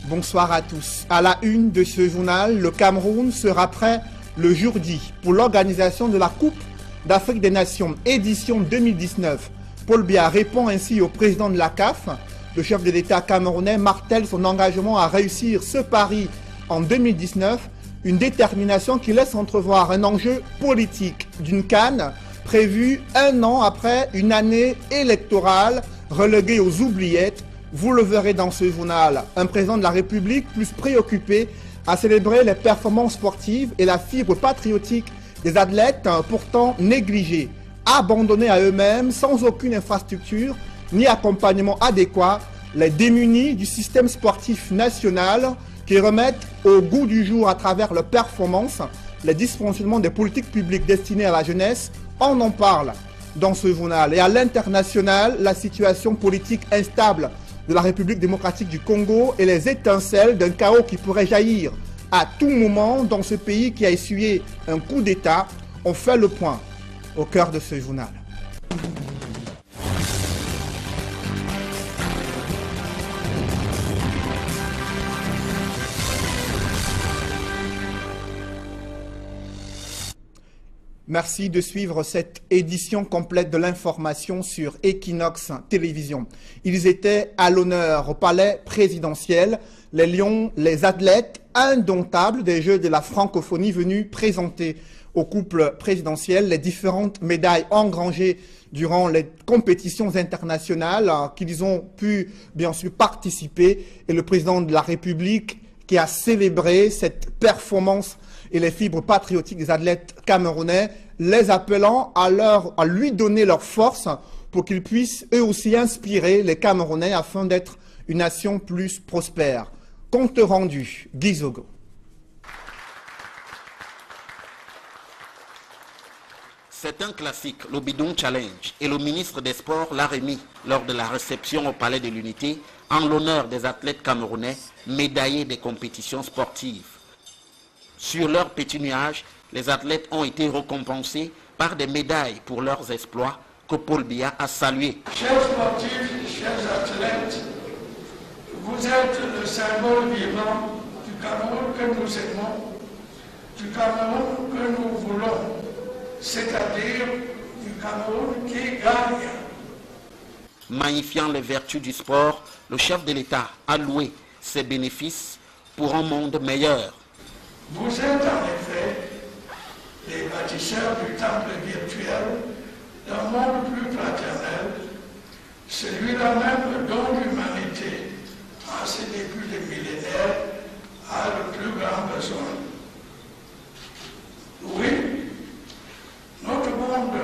Bonsoir à tous. À la une de ce journal, le Cameroun sera prêt le jour J pour l'organisation de la Coupe d'Afrique des Nations, édition 2019. Paul Biya répond ainsi au président de la CAF. Le chef de l'État camerounais martèle son engagement à réussir ce pari en 2019, une détermination qui laisse entrevoir un enjeu politique d'une CAN prévue un an après une année électorale reléguée aux oubliettes. Vous le verrez dans ce journal, un président de la République plus préoccupé à célébrer les performances sportives et la fibre patriotique des athlètes pourtant négligés, abandonnés à eux-mêmes sans aucune infrastructure ni accompagnement adéquat, les démunis du système sportif national qui remettent au goût du jour à travers leurs performances les dysfonctionnements des politiques publiques destinées à la jeunesse. On en parle dans ce journal. Et à l'international, la situation politique instable de la République démocratique du Congo et les étincelles d'un chaos qui pourrait jaillir à tout moment dans ce pays qui a essuyé un coup d'État. On fait le point au cœur de ce journal. Merci de suivre cette édition complète de l'information sur Equinox Télévision. Ils étaient à l'honneur au palais présidentiel, les lions, les athlètes indomptables des Jeux de la francophonie venus présenter au couple présidentiel les différentes médailles engrangées durant les compétitions internationales qu'ils ont pu bien sûr participer, et le président de la République qui a célébré cette performance et les fibres patriotiques des athlètes camerounais, les appelant à lui donner leur force pour qu'ils puissent eux aussi inspirer les Camerounais afin d'être une nation plus prospère. Compte rendu, Guy Zogo. C'est un classique, le Bidon Challenge, et le ministre des Sports l'a remis lors de la réception au Palais de l'Unité en l'honneur des athlètes camerounais médaillés des compétitions sportives. Sur leur petit nuage, les athlètes ont été récompensés par des médailles pour leurs exploits que Paul Biya a salués. Chers sportifs, chers athlètes, vous êtes le symbole vivant du Cameroun que nous aimons, du Cameroun que nous voulons, c'est-à-dire du Cameroun qui gagne. Magnifiant les vertus du sport, le chef de l'État a loué ses bénéfices pour un monde meilleur. Vous êtes en effet les bâtisseurs du temple virtuel d'un monde plus fraternel, celui-là même dont l'humanité, en ses débuts de millénaires, a le plus grand besoin. Oui, notre monde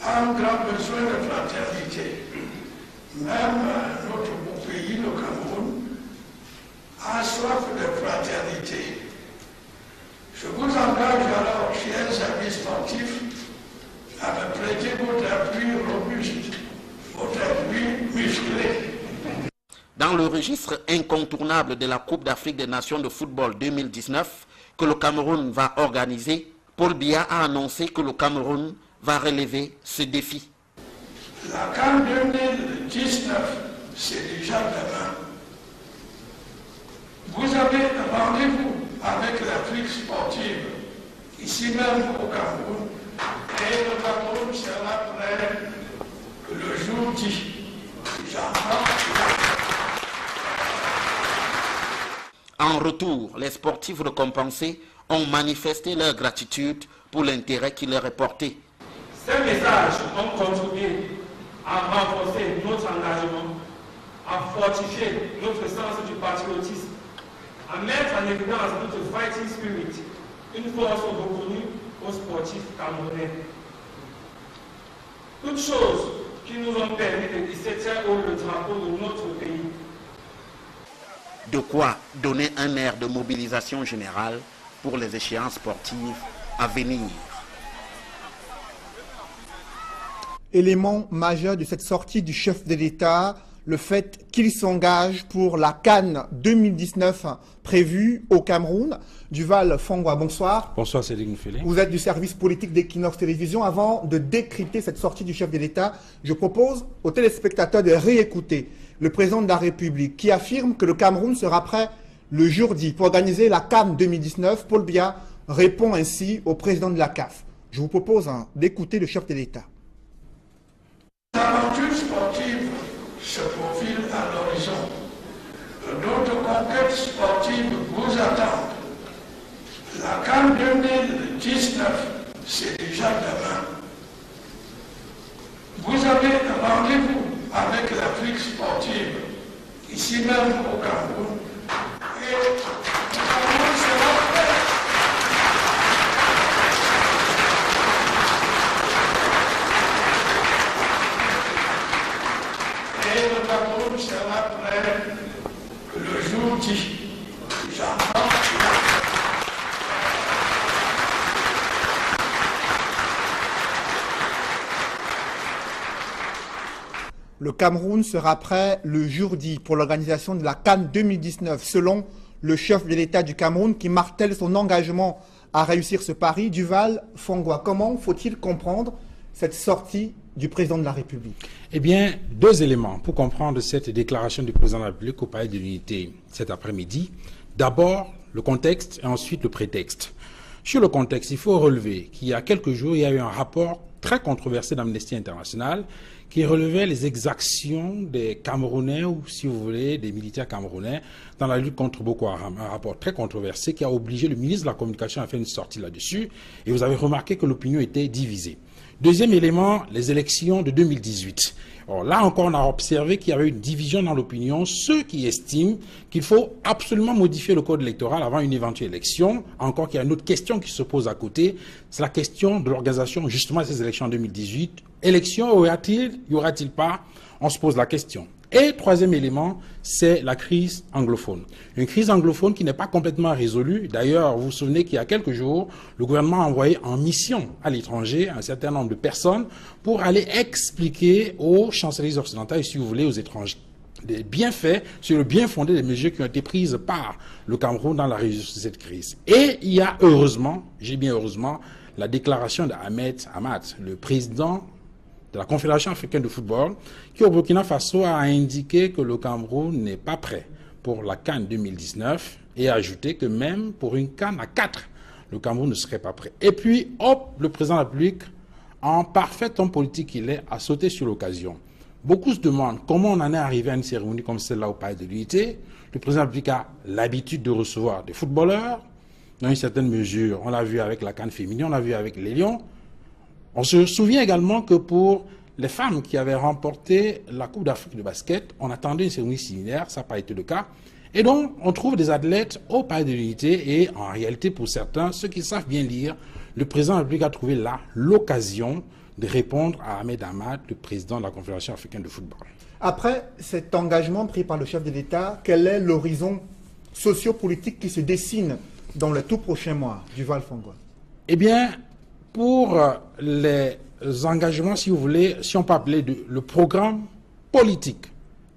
a un grand besoin de fraternité. Même notre beau pays, le Cameroun, a soif de fraternité. Je vous engage alors, chers amis sportifs, à me prêter votre appui robuste, votre appui musclé. Dans le registre incontournable de la Coupe d'Afrique des Nations de football 2019 que le Cameroun va organiser, Paul Biya a annoncé que le Cameroun va relever ce défi. La CAN 2019, c'est déjà demain. Vous avez rendez-vous avec l'Afrique sportive, ici même au Cameroun, et le Cameroun sera prêt le jour J. En retour, les sportifs récompensés ont manifesté leur gratitude pour l'intérêt qui leur est porté. Ces messages ont contribué à renforcer notre engagement, à fortifier notre sens du patriotisme, à mettre en évidence notre fighting spirit, une force reconnue aux sportifs camerounais. Toutes choses qui nous ont permis de hisser très haut le drapeau de notre pays. De quoi donner un air de mobilisation générale pour les échéances sportives à venir. Élément majeur de cette sortie du chef de l'État, le fait qu'il s'engage pour la CAN 2019 prévue au Cameroun. Duval Fangwa, bonsoir. Bonsoir Cédric Moufélé. Vous êtes du service politique d'Equinox Télévision. Avant de décrypter cette sortie du chef de l'État, je propose aux téléspectateurs de réécouter le président de la République qui affirme que le Cameroun sera prêt le jour dit pour organiser la CAN 2019. Paul Biya répond ainsi au président de la CAF. Je vous propose d'écouter le chef de l'État. L'aventure sportive se profile à l'horizon. D'autres conquêtes sportives vous attendent. La CAN 2019, c'est déjà demain. Vous avez rendez-vous avec l'Afrique sportive, ici même au Cameroun, et le Cameroun sera prêt. Et le Cameroun sera prêt le jour dit. J'entends. Le Cameroun sera prêt le jour dit pour l'organisation de la CAN 2019, selon le chef de l'État du Cameroun qui martèle son engagement à réussir ce pari. Duval Fongwa, comment faut-il comprendre cette sortie du président de la République? Eh bien, deux éléments pour comprendre cette déclaration du président de la République au Palais de l'Unité cet après-midi. D'abord, le contexte et ensuite le prétexte. Sur le contexte, il faut relever qu'il y a quelques jours, il y a eu un rapport très controversé d'Amnesty International qui relevait les exactions des Camerounais, ou si vous voulez, des militaires camerounais, dans la lutte contre Boko Haram. Un rapport très controversé qui a obligé le ministre de la Communication à faire une sortie là-dessus. Et vous avez remarqué que l'opinion était divisée. Deuxième élément, les élections de 2018. Alors là encore, on a observé qu'il y avait une division dans l'opinion. Ceux qui estiment qu'il faut absolument modifier le code électoral avant une éventuelle élection, encore qu'il y a une autre question qui se pose à côté, c'est la question de l'organisation justement de ces élections en 2018. Élections, y aura-t-il pas? On se pose la question. Et troisième élément, c'est la crise anglophone. Une crise anglophone qui n'est pas complètement résolue. D'ailleurs, vous vous souvenez qu'il y a quelques jours, le gouvernement a envoyé en mission à l'étranger un certain nombre de personnes pour aller expliquer aux chancelleries occidentales, et si vous voulez, aux étrangers, des bienfaits sur le bien fondé des mesures qui ont été prises par le Cameroun dans la résolution de cette crise. Et il y a heureusement, j'ai bien heureusement, la déclaration d'Ahmed Ahmad, le président de la Confédération africaine de football, qui au Burkina Faso a indiqué que le Cameroun n'est pas prêt pour la CAN 2019 et a ajouté que même pour une CAN à 4, le Cameroun ne serait pas prêt. Et puis, hop, le président de la République, en parfait homme politique qu'il est, a sauté sur l'occasion. Beaucoup se demandent comment on en est arrivé à une cérémonie comme celle-là au Palais de l'Unité. Le président de la République a l'habitude de recevoir des footballeurs, dans une certaine mesure. On l'a vu avec la CAN féminine, on l'a vu avec les Lions. On se souvient également que pour les femmes qui avaient remporté la Coupe d'Afrique de basket, on attendait une cérémonie similaire, ça n'a pas été le cas. Et donc, on trouve des athlètes au Palais de l'Unité et en réalité, pour certains, ceux qui savent bien lire, le président de la République a trouvé là l'occasion de répondre à Ahmed Ahmad, le président de la Confédération africaine de football. Après cet engagement pris par le chef de l'État, quel est l'horizon sociopolitique qui se dessine dans les tout prochains mois, Duval Fongwa? Eh bien, pour les engagements, si vous voulez, si on peut appeler le programme politique,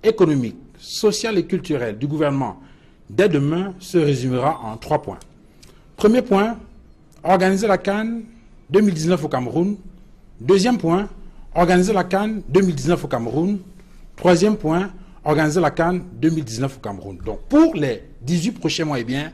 économique, social et culturel du gouvernement, dès demain, se résumera en 3 points. Premier point, organiser la CAN 2019 au Cameroun. Deuxième point, organiser la CAN 2019 au Cameroun. Troisième point, organiser la CAN 2019 au Cameroun. Donc, pour les 18 prochains mois, eh bien,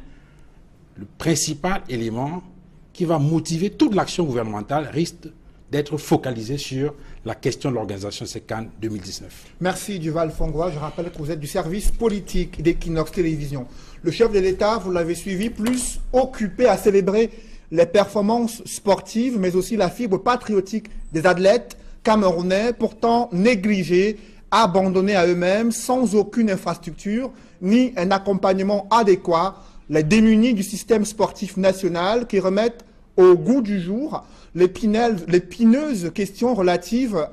le principal élément qui va motiver toute l'action gouvernementale risque d'être focalisé sur la question de l'organisation de ces CAN 2019. Merci Duval Fongwa. Je rappelle que vous êtes du service politique d'Equinox Télévision. Le chef de l'État, vous l'avez suivi, plus occupé à célébrer les performances sportives, mais aussi la fibre patriotique des athlètes camerounais, pourtant négligés, abandonnés à eux-mêmes, sans aucune infrastructure, ni un accompagnement adéquat, les démunis du système sportif national qui remettent au goût du jour l'épineuse question relative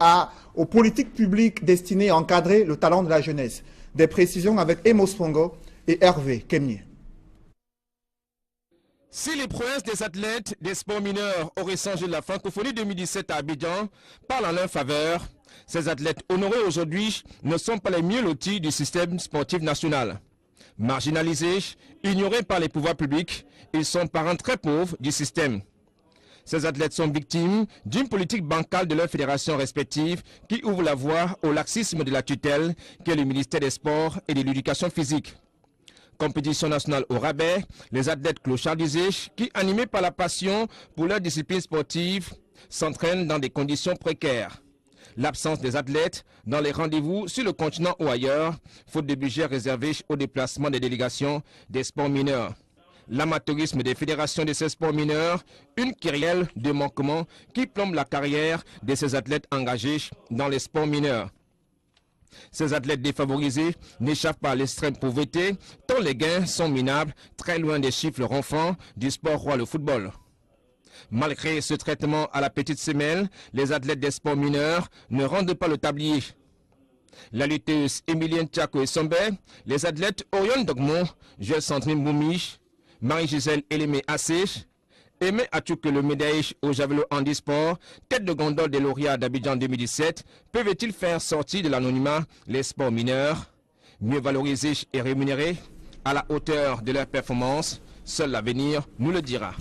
aux politiques publiques destinées à encadrer le talent de la jeunesse. Des précisions avec Emos Fongo et Hervé Kemier. Si les prouesses des athlètes des sports mineurs auraient changé la francophonie 2017 à Abidjan parlent en leur faveur, ces athlètes honorés aujourd'hui ne sont pas les mieux lotis du système sportif national. Marginalisés, ignorés par les pouvoirs publics, ils sont parents très pauvres du système. Ces athlètes sont victimes d'une politique bancale de leurs fédérations respectives qui ouvre la voie au laxisme de la tutelle qu'est le ministère des Sports et de l'Éducation physique. Compétition nationale au rabais, les athlètes clochardisés qui, animés par la passion pour leur discipline sportive, s'entraînent dans des conditions précaires. L'absence des athlètes dans les rendez-vous sur le continent ou ailleurs, faute de budget réservé au déplacement des délégations des sports mineurs. L'amateurisme des fédérations de ces sports mineurs, une kyrielle de manquements qui plombe la carrière de ces athlètes engagés dans les sports mineurs. Ces athlètes défavorisés n'échappent pas à l'extrême pauvreté, tant les gains sont minables, très loin des chiffres ronflants du sport roi, le football. Malgré ce traitement à la petite semelle, les athlètes des sports mineurs ne rendent pas le tablier. La lutteuse Emilienne Tchako et Sombe, les athlètes Orion Dogmon, Joël Sandrine Boumi, Marie-Gisèle Elémé Assé, Aimé Atchouk, le médaillé au javelot handisport, tête de gondole des lauréats d'Abidjan 2017, peuvent-ils faire sortir de l'anonymat les sports mineurs, mieux valorisés et rémunérés, à la hauteur de leur performance? Seul l'avenir nous le dira.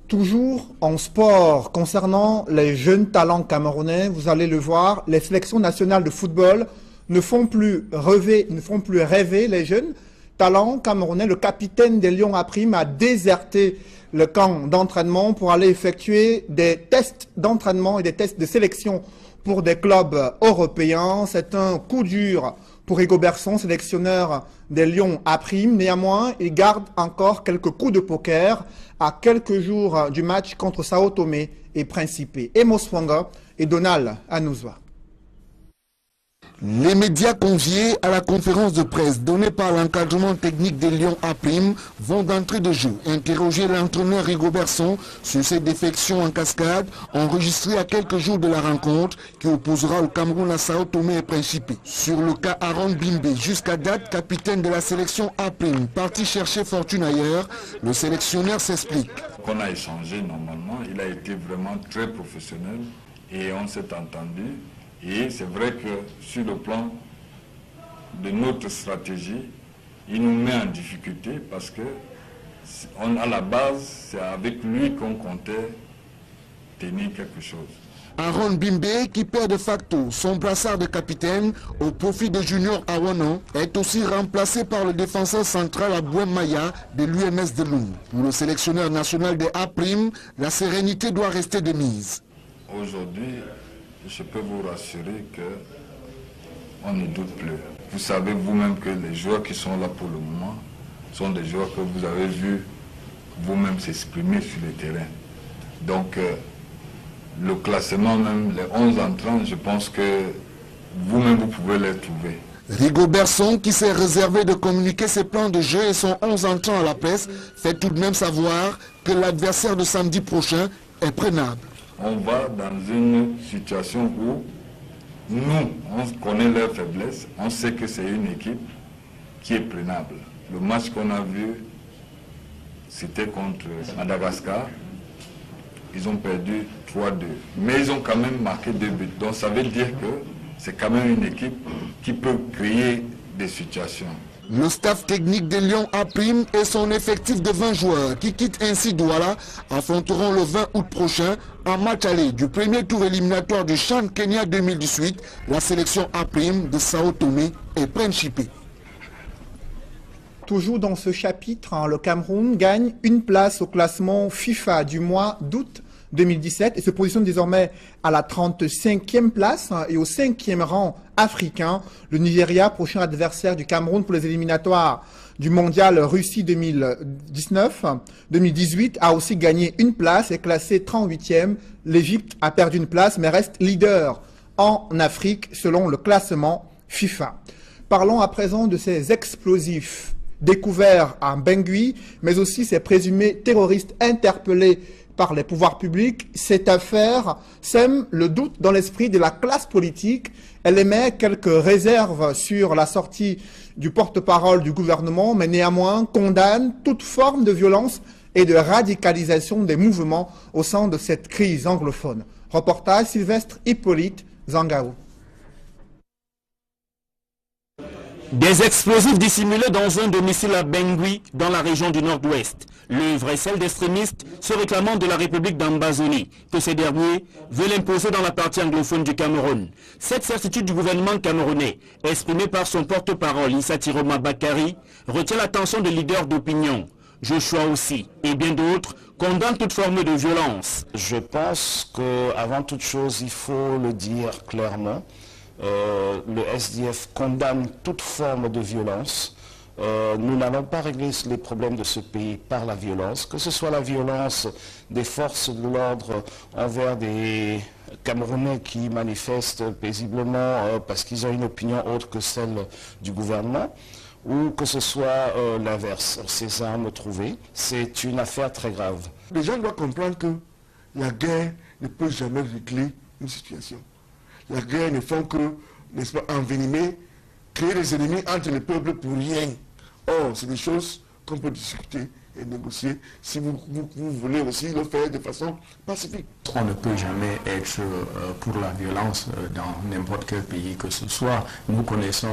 Toujours en sport, concernant les jeunes talents camerounais, vous allez le voir, les sélections nationales de football ne font plus rêver les jeunes talents camerounais. Le capitaine des Lions A-Prime a déserté le camp d'entraînement pour aller effectuer des tests d'entraînement et des tests de sélection pour des clubs européens. C'est un coup dur pour Rigobertson, sélectionneur des Lions A-Prime. Néanmoins, il garde encore quelques coups de poker à quelques jours du match contre Sao Tomé et Principe. Emos Wanga et Donald Anouzwa. Les médias conviés à la conférence de presse donnée par l'encadrement technique des Lions A-Prime vont d'entrée de jeu interroger l'entraîneur Rigobertson sur ses défections en cascade enregistrées à quelques jours de la rencontre qui opposera le Cameroun à Sao Tomé et Principe. Sur le cas Aaron Bimbe, jusqu'à date capitaine de la sélection A-Prime, parti chercher fortune ailleurs, le sélectionneur s'explique. On a échangé normalement, il a été vraiment très professionnel et on s'est entendu. Et c'est vrai que sur le plan de notre stratégie, il nous met en difficulté parce que à la base, c'est avec lui qu'on comptait tenir quelque chose. Aaron Bimbe, qui perd de facto son brassard de capitaine au profit de Junior Awono, est aussi remplacé par le défenseur central Abouem Maya de l'UMS de Lund. Pour le sélectionneur national des A', la sérénité doit rester de mise. Aujourd'hui, je peux vous rassurer qu'on ne doute plus. Vous savez vous-même que les joueurs qui sont là pour le moment sont des joueurs que vous avez vus vous-même s'exprimer sur le terrain. Donc, le classement même, les 11 entrants, je pense que vous-même vous pouvez les trouver. Rigobertson, qui s'est réservé de communiquer ses plans de jeu et son 11 entrants à la presse, fait tout de même savoir que l'adversaire de samedi prochain est prenable. On va dans une situation où nous, on connaît leurs faiblesses, on sait que c'est une équipe qui est prenable. Le match qu'on a vu, c'était contre Madagascar. Ils ont perdu 3-2. Mais ils ont quand même marqué 2 buts. Donc ça veut dire que c'est quand même une équipe qui peut créer des situations. Le staff technique des Lions A' et son effectif de 20 joueurs qui quittent ainsi Douala affronteront le 20 août prochain en match aller du premier tour éliminatoire du CHAN Kenya 2018 la sélection A' de Sao Tomé et Principe. Toujours dans ce chapitre, le Cameroun gagne une place au classement FIFA du mois d'août 2017 et se positionne désormais à la 35e place et au 5e rang africain. Le Nigeria, prochain adversaire du Cameroun pour les éliminatoires du mondial Russie 2018, a aussi gagné une place et est classé 38e. L'Égypte a perdu une place mais reste leader en Afrique selon le classement FIFA. Parlons à présent de ces explosifs découverts à Bangui, mais aussi ces présumés terroristes interpellés par les pouvoirs publics. Cette affaire sème le doute dans l'esprit de la classe politique. Elle émet quelques réserves sur la sortie du porte-parole du gouvernement, mais néanmoins condamne toute forme de violence et de radicalisation des mouvements au sein de cette crise anglophone. Reportage Sylvestre Hippolyte Zangao. Des explosifs dissimulés dans un domicile à Bangui, dans la région du Nord-Ouest. L'œuvre est celle d'extrémistes se réclamant de la République d'Ambazonie, que ces derniers veulent imposer dans la partie anglophone du Cameroun. Cette certitude du gouvernement camerounais, exprimée par son porte-parole Issa Tiroma Bakari, retient l'attention des leaders d'opinion. Joshua aussi, et bien d'autres, condamnent toute forme de violence. Je pense qu'avant toute chose, il faut le dire clairement, le SDF condamne toute forme de violence. Nous n'allons pas régler les problèmes de ce pays par la violence, que ce soit la violence des forces de l'ordre envers des Camerounais qui manifestent paisiblement parce qu'ils ont une opinion autre que celle du gouvernement, ou que ce soit l'inverse, ces armes trouvées. C'est une affaire très grave. Les gens doivent comprendre que la guerre ne peut jamais régler une situation. La guerre ne fait que, n'est-ce pas, envenimer, créer des ennemis entre les peuples pour rien. Or, c'est des choses qu'on peut discuter et négocier si vous voulez aussi le faire de façon pacifique. On ne peut jamais être pour la violence dans n'importe quel pays que ce soit. Nous connaissons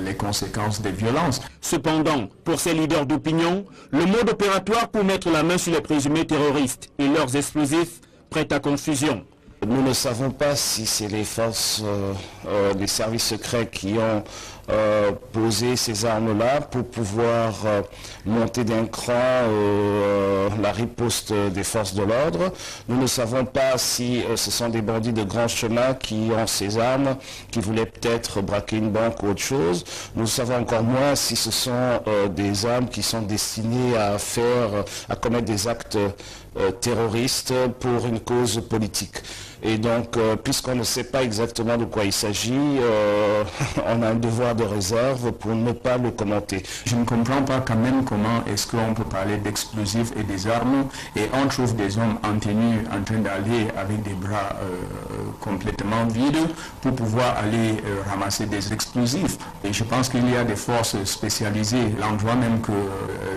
les conséquences des violences. Cependant, pour ces leaders d'opinion, le mode opératoire pour mettre la main sur les présumés terroristes et leurs explosifs prête à confusion. Nous ne savons pas si c'est les forces, les services secrets qui ont posé ces armes-là pour pouvoir monter d'un cran la riposte des forces de l'ordre. Nous ne savons pas si ce sont des bandits de grand chemin qui ont ces armes, qui voulaient peut-être braquer une banque ou autre chose. Nous savons encore moins si ce sont des armes qui sont destinées à commettre des actes terroristes pour une cause politique. Et donc, puisqu'on ne sait pas exactement de quoi il s'agit, on a un devoir de réserve pour ne pas le commenter. Je ne comprends pas quand même comment est-ce qu'on peut parler d'explosifs et des armes et on trouve des hommes en tenue en train d'aller avec des bras complètement vides pour pouvoir aller ramasser des explosifs. Et je pense qu'il y a des forces spécialisées. L'endroit même que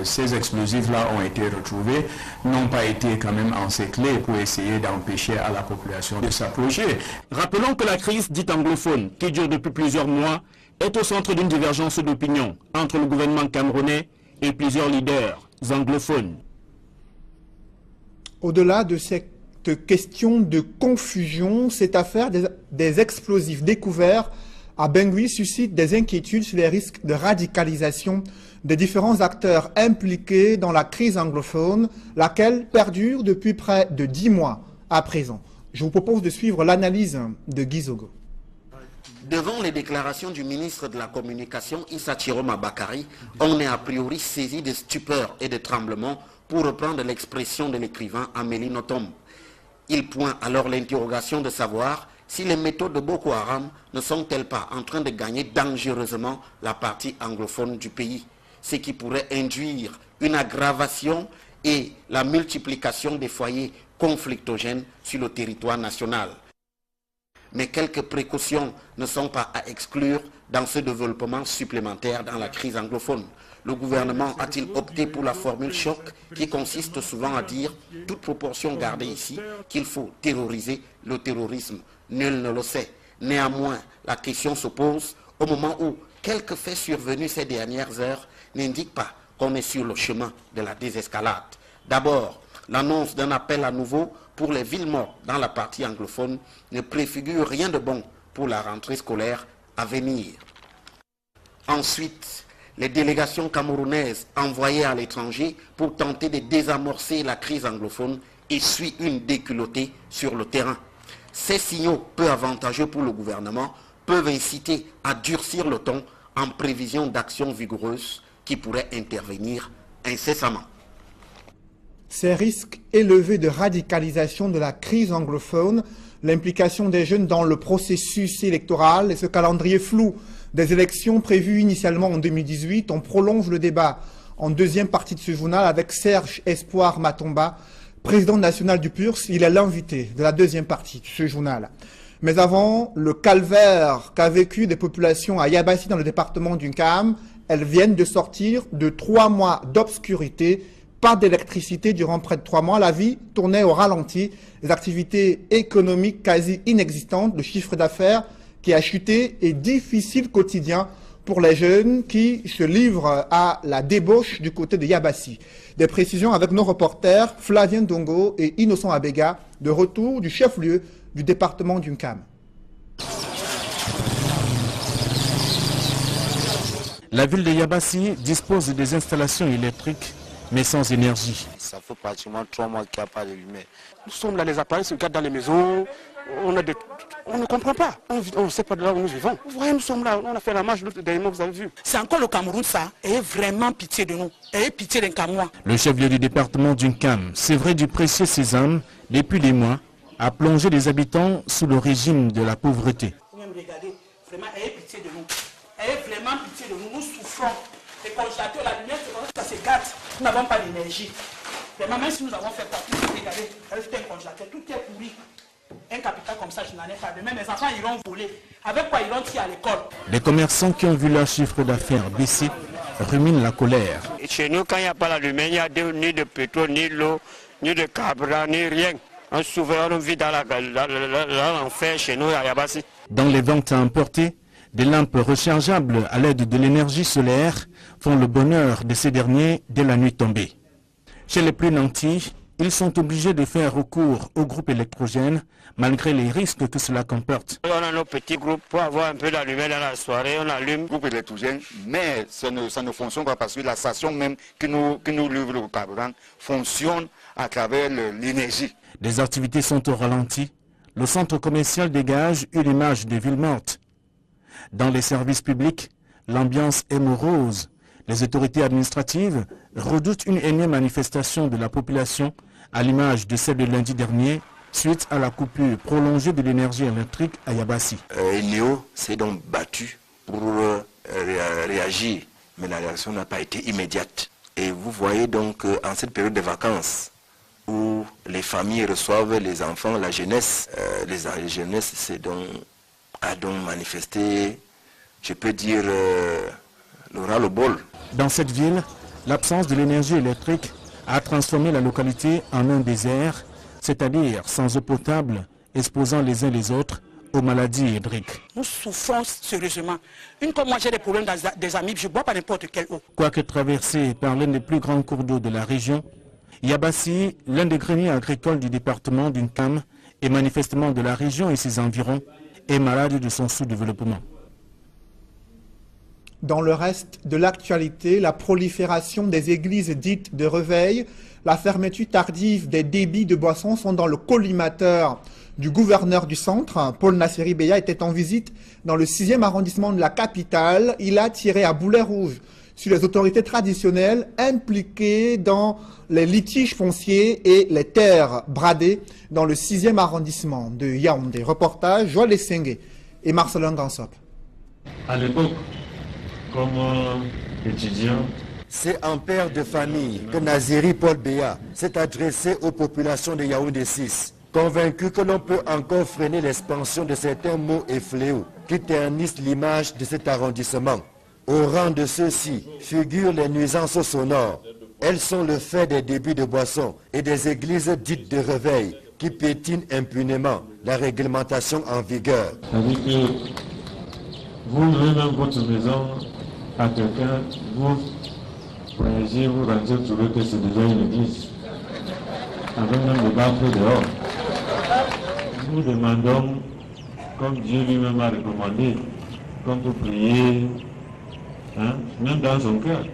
ces explosifs-là ont été retrouvés n'ont pas été quand même encerclés pour essayer d'empêcher à la population de s'approcher. Rappelons que la crise dite anglophone, qui dure depuis plusieurs mois, est au centre d'une divergence d'opinion entre le gouvernement camerounais et plusieurs leaders anglophones. Au-delà de cette question de confusion, cette affaire des explosifs découverts à Bangui suscite des inquiétudes sur les risques de radicalisation des différents acteurs impliqués dans la crise anglophone, laquelle perdure depuis près de 10 mois à présent. Je vous propose de suivre l'analyse de Guy Zogo. Devant les déclarations du ministre de la Communication, Issa Tiroma Bakari, on est a priori saisi de stupeur et de tremblement, pour reprendre l'expression de l'écrivain Amélie Nothomb. Il pointe alors l'interrogation de savoir si les méthodes de Boko Haram ne sont-elles pas en train de gagner dangereusement la partie anglophone du pays, ce qui pourrait induire une aggravation et la multiplication des foyers conflictogènes sur le territoire national. Mais quelques précautions ne sont pas à exclure dans ce développement supplémentaire dans la crise anglophone. Le gouvernement a-t-il opté pour la formule choc qui consiste souvent à dire, toute proportion gardée ici, qu'il faut terroriser le terrorisme? Nul ne le sait. Néanmoins, la question se pose au moment où quelques faits survenus ces dernières heures n'indiquent pas qu'on est sur le chemin de la désescalade. D'abord, l'annonce d'un appel à nouveau pour les villes mortes dans la partie anglophone ne préfigure rien de bon pour la rentrée scolaire à venir. Ensuite, les délégations camerounaises envoyées à l'étranger pour tenter de désamorcer la crise anglophone essuient une déculottée sur le terrain. Ces signaux peu avantageux pour le gouvernement peuvent inciter à durcir le ton en prévision d'actions vigoureuses qui pourraient intervenir incessamment. Ces risques élevés de radicalisation de la crise anglophone, l'implication des jeunes dans le processus électoral et ce calendrier flou des élections prévues initialement en 2018, on prolonge le débat en deuxième partie de ce journal avec Serge Espoir Matomba, président national du PURS. Il est l'invité de la deuxième partie de ce journal. Mais avant, le calvaire qu'a vécu des populations à Yabassi dans le département du Nkam, elles viennent de sortir de 3 mois d'obscurité. Pas d'électricité durant près de 3 mois. La vie tournait au ralenti. Les activités économiques quasi inexistantes. Le chiffre d'affaires qui a chuté et difficile quotidien pour les jeunes qui se livrent à la débauche du côté de Yabassi. Des précisions avec nos reporters Flavien Dongo et Innocent Abega, de retour du chef-lieu du département d'Unkam. La ville de Yabassi dispose des installations électriques, mais sans énergie. Ça fait pratiquement 3 mois qu'il n'y a pas de lumière. Nous sommes là, les appareils se regardent dans les maisons, on ne comprend pas, on ne sait pas de là où nous vivons. Vous voyez, nous sommes là, on a fait la marche l'autre dernier mois, vous avez vu. C'est encore le Cameroun, ça. Ayez vraiment pitié de nous. Ayez pitié d'un Cameroun. Le chef-lieu du département d'Unkam, Sévry du Précieux Sésame, depuis des mois, a plongé les habitants sous le régime de la pauvreté. Vous-même regardez, vraiment, ayez pitié de nous. Ayez vraiment pitié de nous. Nous souffrons. Les congélateurs, la lumière, ça se gâte. Nous n'avons pas d'énergie. Vraiment, même si nous avons fait partie, regardez, c'est un congélateur, tout est pourri. Un capital comme ça, je n'en ai pas. Demain, mes enfants iront voler. Avec quoi iront ils à l'école? Les commerçants qui ont vu leur chiffre d'affaires baisser ruminent la colère. Chez nous, quand il n'y a pas la lumière, il n'y a ni de pétrole, ni l'eau, ni de carburant, ni rien. Un souverain, on vit dans l'enfer chez nous à Yabassi. Dans les ventes à emporter, des lampes rechargeables à l'aide de l'énergie solaire font le bonheur de ces derniers dès la nuit tombée. Chez les plus nantis, ils sont obligés de faire recours aux groupes électrogènes malgré les risques que cela comporte. On a nos petits groupes pour avoir un peu de lumière dans la soirée, on allume. Groupe électrogène, mais ça ne fonctionne pas parce que la station même qui nous livre le carburant fonctionne à travers l'énergie. Les activités sont au ralenti. Le centre commercial dégage une image de ville morte. Dans les services publics, l'ambiance est morose. Les autorités administratives redoutent une énième manifestation de la population à l'image de celle de lundi dernier suite à la coupure prolongée de l'énergie électrique à Yabassi. Néo s'est donc battu pour réagir, mais la réaction n'a pas été immédiate. Et vous voyez donc en cette période de vacances où les familles reçoivent les enfants, la jeunesse, les jeunesses a donc manifesté, je peux dire, le ras-le-bol. Dans cette ville, l'absence de l'énergie électrique a transformé la localité en un désert, c'est-à-dire sans eau potable, exposant les uns les autres aux maladies hydriques. Nous souffrons sérieusement. Une fois moi j'ai des problèmes des amis, je ne bois pas n'importe quelle eau. Quoique traversé par l'un des plus grands cours d'eau de la région, Yabassi, l'un des greniers agricoles du département d'Unkam et manifestement de la région et ses environs, est malade de son sous-développement. Dans le reste de l'actualité, la prolifération des églises dites de réveil, la fermeture tardive des débits de boissons sont dans le collimateur du gouverneur du centre. Paul Nasseri Beya était en visite dans le 6e arrondissement de la capitale. Il a tiré à boulet rouge sur les autorités traditionnelles impliquées dans les litiges fonciers et les terres bradées dans le 6e arrondissement de Yaoundé. Reportage Joël Essengue et Marcelin Gansop. À l'époque, comme étudiant, c'est en père de famille que Nasseri Paul Beya s'est adressé aux populations de Yaoundé 6, convaincu que l'on peut encore freiner l'expansion de certains maux et fléaux qui ternissent l'image de cet arrondissement. Au rang de ceux-ci figurent les nuisances sonores. Elles sont le fait des débits de boissons et des églises dites de réveil qui piétinent impunément la réglementation en vigueur. C'est-à-dire que vous louez même votre maison à quelqu'un, vous voyagez, vous rentrez, vous trouvez que c'est déjà une église, avec même le baffle dehors. Nous demandons, comme Dieu lui-même a recommandé, qu'on peut prier, hein, même dans son cœur,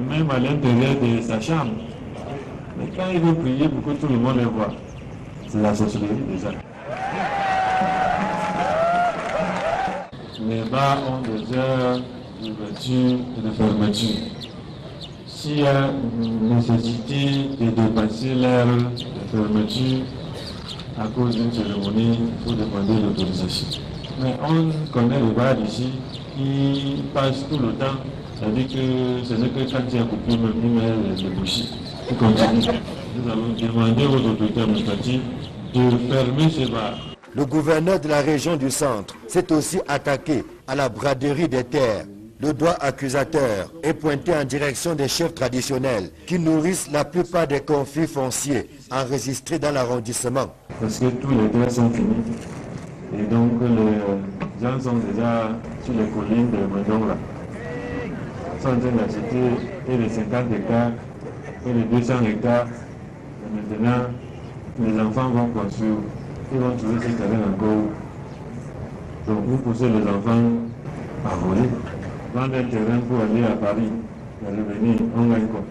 même à l'intérieur de sa chambre. Mais quand il veut prier pour que tout le monde le voit, c'est la sorcellerie déjà. Les bars ont des heures d'ouverture et de fermeture. S'il y a une nécessité de dépasser l'heure de fermeture à cause d'une cérémonie, il faut demander l'autorisation. Mais on connaît les bars d'ici qui passent tout le temps. C'est-à-dire que c'est ce que quand il y a coupé, même il met les bouchées. Il continue. Nous avons demandé aux autorités administratives de fermer ces bars. Le gouverneur de la région du centre s'est aussi attaqué à la braderie des terres. Le doigt accusateur est pointé en direction des chefs traditionnels qui nourrissent la plupart des conflits fonciers enregistrés dans l'arrondissement. Parce que tous les terres sont finis. Et donc Les gens sont déjà sur les collines de Mandonga. Ils sont en train d'acheter et les 50 hectares et les 200 hectares. Et maintenant, les enfants vont construire. Ils vont trouver ces terrains encore. Donc vous poussez les enfants à voler. Vendre un terrain pour aller à Paris, et revenir, on gagne quoi?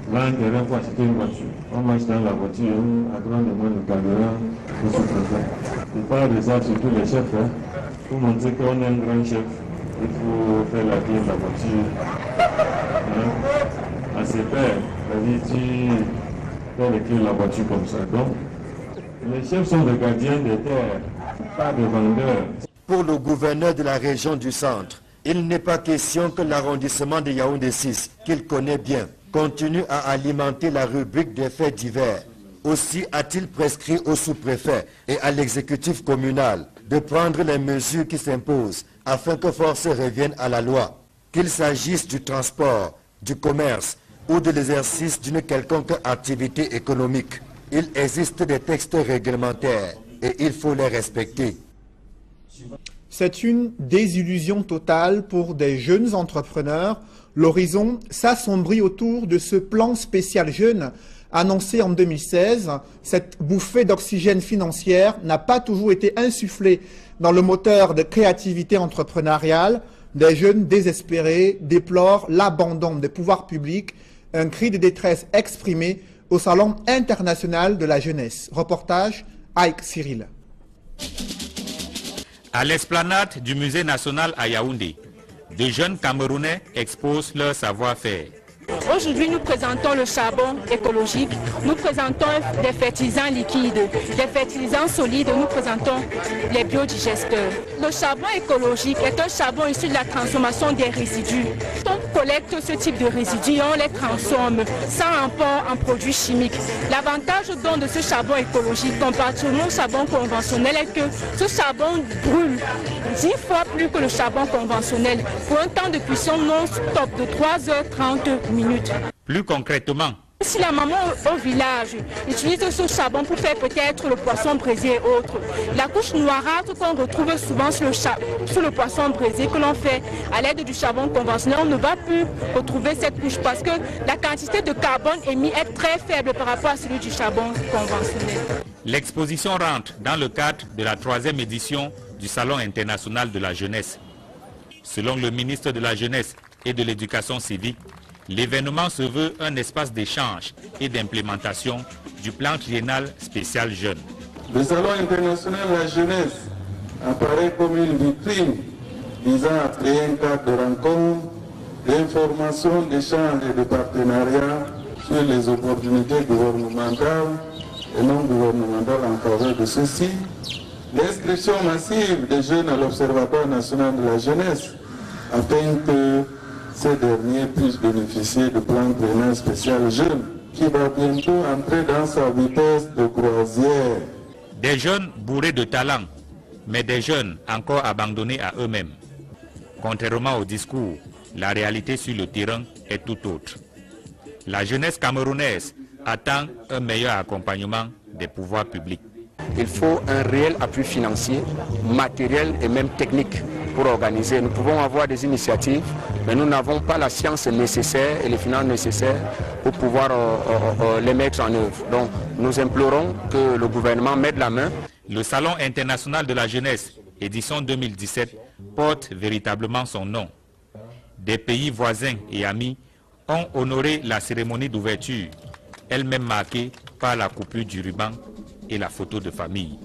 Vendre un terrain pour acheter une voiture. On marche dans la voiture, à grande demande de carburant, tout ce qu'on fait. Je parle de ça surtout les chefs, hein, pour montrer qu'on est un grand chef. Il faut faire la clé de la voiture. Hein? À ses pères, c'est-à-dire tu fais les clés de la voiture comme ça. Donc, les chefs sont des gardiens des terres, pas des vendeurs. Pour le gouverneur de la région du centre, il n'est pas question que l'arrondissement de Yaoundé 6, qu'il connaît bien, continue à alimenter la rubrique des faits divers. Aussi a-t-il prescrit au sous-préfet et à l'exécutif communal de prendre les mesures qui s'imposent afin que force revienne à la loi. Qu'il s'agisse du transport, du commerce ou de l'exercice d'une quelconque activité économique, il existe des textes réglementaires et il faut les respecter. C'est une désillusion totale pour des jeunes entrepreneurs. L'horizon s'assombrit autour de ce plan spécial jeune annoncé en 2016. Cette bouffée d'oxygène financière n'a pas toujours été insufflée dans le moteur de créativité entrepreneuriale. Des jeunes désespérés déplorent l'abandon des pouvoirs publics, un cri de détresse exprimé au Salon international de la jeunesse. Reportage Ike Cyril. À l'esplanade du Musée national à Yaoundé, des jeunes Camerounais exposent leur savoir-faire. Aujourd'hui, nous présentons le charbon écologique, nous présentons des fertilisants liquides, des fertilisants solides, nous présentons les biodigesteurs. Le charbon écologique est un charbon issu de la transformation des résidus. On collecte ce type de résidus et on les transforme sans apport en produits chimiques. L'avantage donc de ce charbon écologique comparativement au charbon conventionnel est que ce charbon brûle 10 fois plus que le charbon conventionnel pour un temps de cuisson non-stop de 3h30 minutes. Plus concrètement, si la maman au village utilise ce charbon pour faire peut-être le poisson braisé et autres, la couche noirâtre qu'on retrouve souvent sur le poisson braisé que l'on fait à l'aide du charbon conventionnel, on ne va plus retrouver cette couche parce que la quantité de carbone émis est très faible par rapport à celui du charbon conventionnel. L'exposition rentre dans le cadre de la 3e édition du Salon international de la jeunesse. Selon le ministre de la Jeunesse et de l'Éducation civique, l'événement se veut un espace d'échange et d'implémentation du plan triennal spécial jeune. Le Salon international de la jeunesse apparaît comme une vitrine visant à créer un cadre de rencontre, d'information, d'échange et de partenariat sur les opportunités gouvernementales et non gouvernementales en faveur de ceux-ci. L'inscription massive des jeunes à l'Observatoire national de la jeunesse afin que ces derniers puissent bénéficier du plan triennal spécial jeune qui va bientôt entrer dans sa vitesse de croisière. Des jeunes bourrés de talent, mais des jeunes encore abandonnés à eux-mêmes. Contrairement au discours, la réalité sur le terrain est tout autre. La jeunesse camerounaise attend un meilleur accompagnement des pouvoirs publics. Il faut un réel appui financier, matériel et même technique pour organiser. Nous pouvons avoir des initiatives, mais nous n'avons pas la science nécessaire et les finances nécessaires pour pouvoir les mettre en œuvre. Donc nous implorons que le gouvernement mette la main. Le Salon international de la jeunesse, édition 2017, porte véritablement son nom. Des pays voisins et amis ont honoré la cérémonie d'ouverture, elle-même marquée par la coupure du ruban et la photo de famille.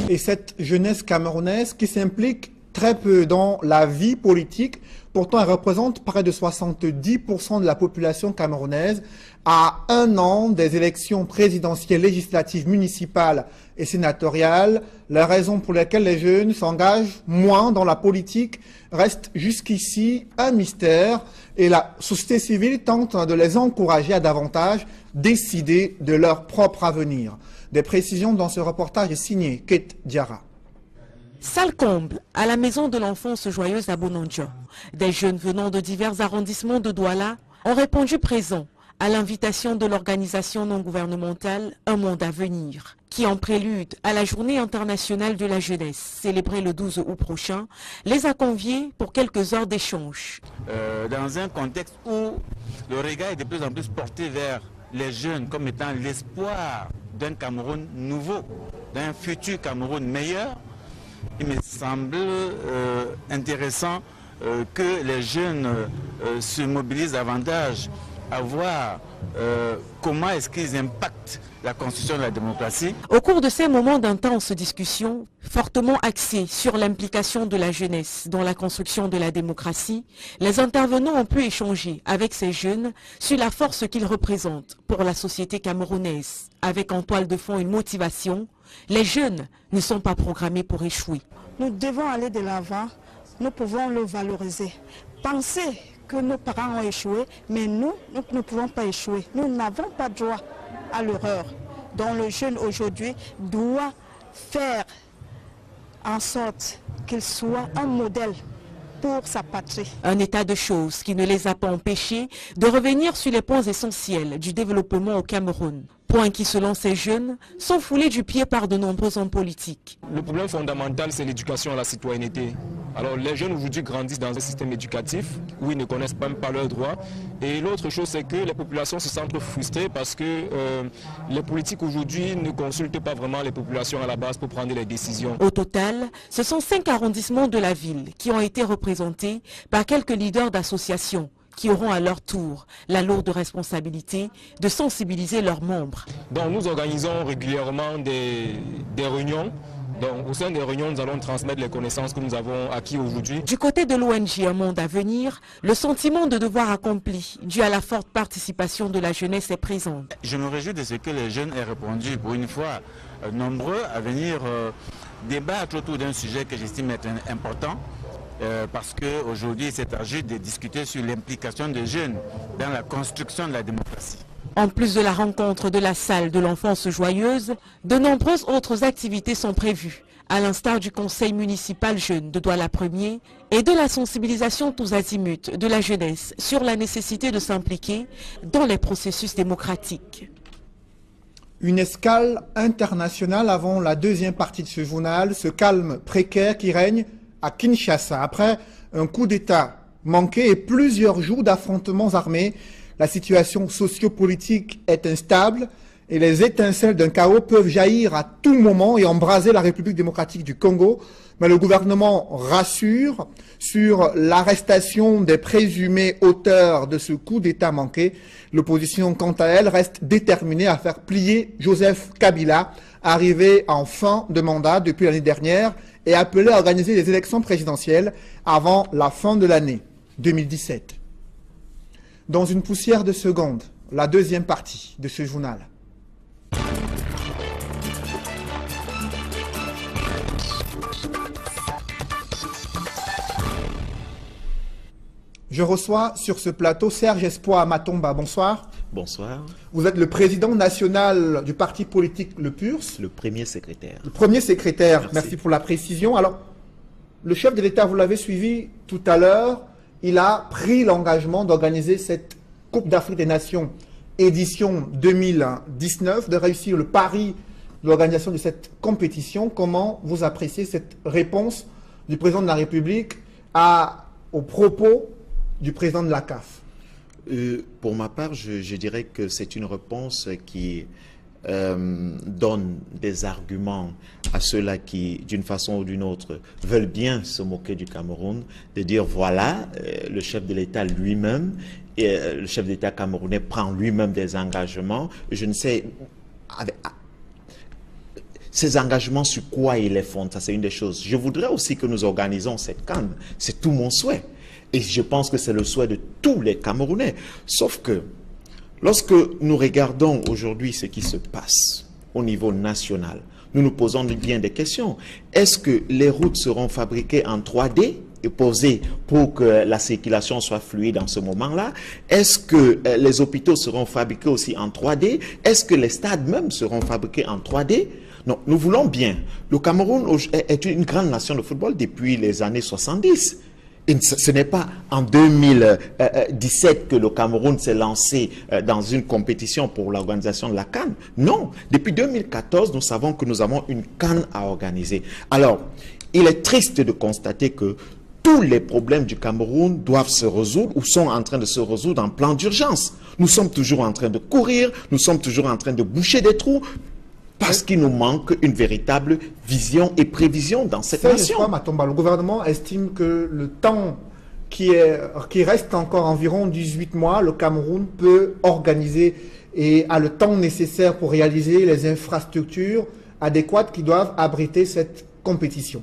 Et cette jeunesse camerounaise qui s'implique très peu dans la vie politique, pourtant elle représente près de 70% de la population camerounaise, à un an des élections présidentielles, législatives, municipales et sénatoriales. La raison pour laquelle les jeunes s'engagent moins dans la politique reste jusqu'ici un mystère et la société civile tente de les encourager à davantage décider de leur propre avenir. Des précisions dans ce reportage signé Kate Diarra. Salle comble à la maison de l'enfance joyeuse à Bonondjo. Des jeunes venant de divers arrondissements de Douala ont répondu présent à l'invitation de l'organisation non gouvernementale Un Monde à Venir, qui, en prélude à la Journée internationale de la jeunesse, célébrée le 12 août prochain, les a conviés pour quelques heures d'échange. Dans un contexte où le regard est de plus en plus porté vers les jeunes comme étant l'espoir d'un Cameroun nouveau, d'un futur Cameroun meilleur, il me semble intéressant que les jeunes se mobilisent davantage à voir comment est-ce qu'ils impactent la construction de la démocratie. Au cours de ces moments d'intense discussion, fortement axés sur l'implication de la jeunesse dans la construction de la démocratie, les intervenants ont pu échanger avec ces jeunes sur la force qu'ils représentent pour la société camerounaise, avec en toile de fond une motivation: les jeunes ne sont pas programmés pour échouer. Nous devons aller de l'avant, nous pouvons le valoriser. Penser que nos parents ont échoué, mais nous ne pouvons pas échouer. Nous n'avons pas droit à l'erreur. Donc le jeune aujourd'hui doit faire en sorte qu'il soit un modèle pour sa patrie. Un état de choses qui ne les a pas empêchés de revenir sur les points essentiels du développement au Cameroun. Points qui, selon ces jeunes, sont foulés du pied par de nombreux hommes politiques. Le problème fondamental, c'est l'éducation à la citoyenneté. Alors les jeunes aujourd'hui grandissent dans un système éducatif où ils ne connaissent même pas leurs droits. Et l'autre chose, c'est que les populations se sentent frustrées parce que les politiques aujourd'hui ne consultent pas vraiment les populations à la base pour prendre les décisions. Au total, ce sont 5 arrondissements de la ville qui ont été représentés par quelques leaders d'associations qui auront à leur tour la lourde responsabilité de sensibiliser leurs membres. Donc nous organisons régulièrement des réunions. Donc, au sein des réunions, nous allons transmettre les connaissances que nous avons acquises aujourd'hui. Du côté de l'ONG Un Monde à Venir, le sentiment de devoir accompli, dû à la forte participation de la jeunesse, est présent. Je me réjouis de ce que les jeunes aient répondu, pour une fois nombreux, à venir débattre autour d'un sujet que j'estime être important. Parce qu'aujourd'hui, il s'agit de discuter sur l'implication des jeunes dans la construction de la démocratie. En plus de la rencontre de la salle de l'enfance joyeuse, de nombreuses autres activités sont prévues, à l'instar du conseil municipal jeune de Douala 1er et de la sensibilisation tous azimuts de la jeunesse sur la nécessité de s'impliquer dans les processus démocratiques. Une escale internationale avant la deuxième partie de ce journal, ce calme précaire qui règne à Kinshasa. Après un coup d'État manqué et plusieurs jours d'affrontements armés, la situation sociopolitique est instable et les étincelles d'un chaos peuvent jaillir à tout moment et embraser la République démocratique du Congo. Mais le gouvernement rassure sur l'arrestation des présumés auteurs de ce coup d'État manqué. L'opposition, quant à elle, reste déterminée à faire plier Joseph Kabila, arrivé en fin de mandat depuis l'année dernière et appelé à organiser les élections présidentielles avant la fin de l'année 2017. Dans une poussière de secondes, la deuxième partie de ce journal. Je reçois sur ce plateau Serge Espoir Matomba. Bonsoir. Bonsoir. Vous êtes le président national du parti politique Le PURS. Le premier secrétaire. Le premier secrétaire, merci pour la précision. Alors, le chef de l'État, vous l'avez suivi tout à l'heure, il a pris l'engagement d'organiser cette Coupe d'Afrique des Nations édition 2019, de réussir le pari de l'organisation de cette compétition. Comment vous appréciez cette réponse du président de la République aux propos du président de la CAF? Pour ma part, je dirais que c'est une réponse qui donne des arguments à ceux-là qui, d'une façon ou d'une autre, veulent bien se moquer du Cameroun, de dire voilà, le chef de l'État lui-même, le chef d'État camerounais prend lui-même des engagements. Je ne sais... Ces engagements, sur quoi ils les font, ça c'est une des choses. Je voudrais aussi que nous organisons cette CAN. C'est tout mon souhait. Et je pense que c'est le souhait de tous les Camerounais. Sauf que, lorsque nous regardons aujourd'hui ce qui se passe au niveau national, nous nous posons bien des questions. Est-ce que les routes seront fabriquées en 3D et posées pour que la circulation soit fluide en ce moment-là? Est-ce que les hôpitaux seront fabriqués aussi en 3D? Est-ce que les stades même seront fabriqués en 3D? Non, nous voulons bien. Le Cameroun est une grande nation de football depuis les années 70. Ce n'est pas en 2017 que le Cameroun s'est lancé dans une compétition pour l'organisation de la CAN. Non, depuis 2014, nous savons que nous avons une CAN à organiser. Alors, il est triste de constater que tous les problèmes du Cameroun doivent se résoudre ou sont en train de se résoudre en plan d'urgence. Nous sommes toujours en train de courir, nous sommes toujours en train de boucher des trous parce qu'il nous manque une véritable vision et prévision dans cette nation. Le gouvernement estime que le temps qui reste encore environ 18 mois, le Cameroun peut organiser et a le temps nécessaire pour réaliser les infrastructures adéquates qui doivent abriter cette compétition.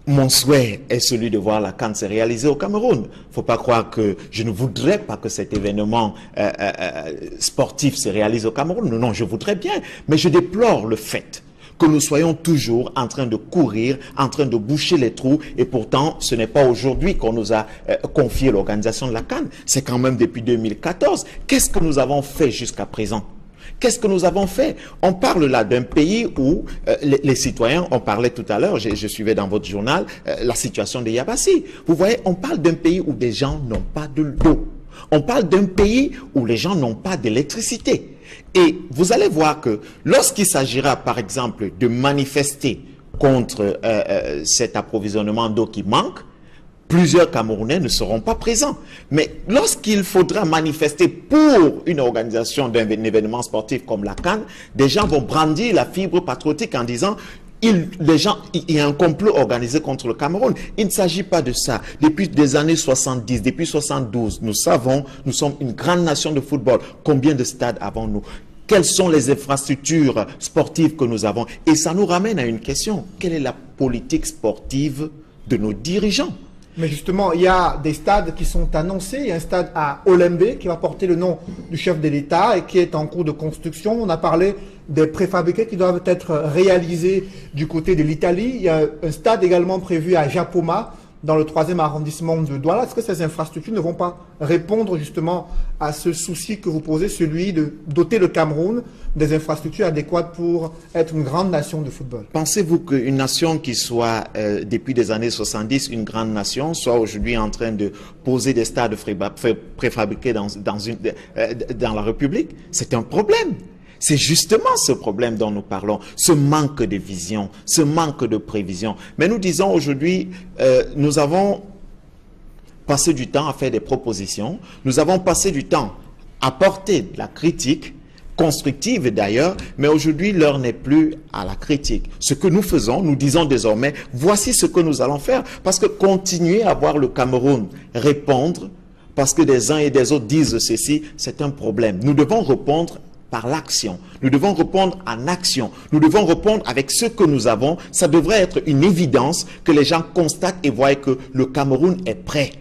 Mon souhait est celui de voir la CAN se réaliser au Cameroun. Il ne faut pas croire que je ne voudrais pas que cet événement sportif se réalise au Cameroun. Non, non, je voudrais bien. Mais je déplore le fait que nous soyons toujours en train de courir, en train de boucher les trous. Et pourtant, ce n'est pas aujourd'hui qu'on nous a confié l'organisation de la CAN. C'est quand même depuis 2014. Qu'est-ce que nous avons fait jusqu'à présent ? Qu'est-ce que nous avons fait? On parle là d'un pays où les citoyens, on parlait tout à l'heure, je suivais dans votre journal, la situation des Yabassi. Vous voyez, on parle d'un pays où des gens n'ont pas d'eau. On parle d'un pays où les gens n'ont pas d'électricité. Et vous allez voir que lorsqu'il s'agira, par exemple, de manifester contre cet approvisionnement d'eau qui manque, plusieurs Camerounais ne seront pas présents. Mais lorsqu'il faudra manifester pour une organisation d'un événement sportif comme la CAN, des gens vont brandir la fibre patriotique en disant il y a un complot organisé contre le Cameroun. Il ne s'agit pas de ça. Depuis les années 70, depuis 72, nous savons, nous sommes une grande nation de football. Combien de stades avons-nous? Quelles sont les infrastructures sportives que nous avons? Et ça nous ramène à une question. Quelle est la politique sportive de nos dirigeants? Mais justement, il y a des stades qui sont annoncés. Il y a un stade à Olembe qui va porter le nom du chef de l'État et qui est en cours de construction. On a parlé des préfabriqués qui doivent être réalisés du côté de l'Italie. Il y a un stade également prévu à Japoma, dans le 3e arrondissement de Douala. Est-ce que ces infrastructures ne vont pas répondre justement à ce souci que vous posez, celui de doter le Cameroun des infrastructures adéquates pour être une grande nation de football? Pensez-vous qu'une nation qui soit, depuis les années 70, une grande nation, soit aujourd'hui en train de poser des stades préfabriqués dans la République? C'est un problème. C'est justement ce problème dont nous parlons, ce manque de vision, ce manque de prévision. Mais nous disons aujourd'hui, nous avons passé du temps à faire des propositions, nous avons passé du temps à porter de la critique, constructive d'ailleurs, mais aujourd'hui l'heure n'est plus à la critique. Ce que nous faisons, nous disons désormais, voici ce que nous allons faire, parce que continuer à voir le Cameroun répondre, parce que des uns et des autres disent ceci, c'est un problème. Nous devons répondre par l'action. Nous devons répondre en action. Nous devons répondre avec ce que nous avons. Ça devrait être une évidence que les gens constatent et voient que le Cameroun est prêt.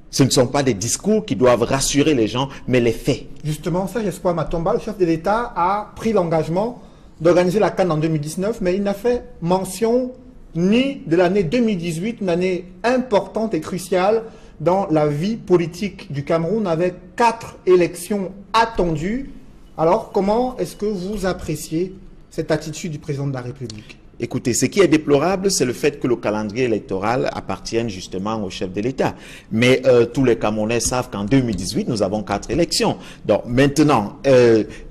Ce ne sont pas des discours qui doivent rassurer les gens, mais les faits. Justement, Serge Espoir Matomba, le chef de l'État, a pris l'engagement d'organiser la CAN en 2019, mais il n'a fait mention ni de l'année 2018, une année importante et cruciale dans la vie politique du Cameroun, avec 4 élections attendues. Alors, comment est-ce que vous appréciez cette attitude du président de la République? Écoutez, ce qui est déplorable, c'est le fait que le calendrier électoral appartienne justement au chef de l'État. Mais tous les Camerounais savent qu'en 2018, nous avons 4 élections. Donc maintenant,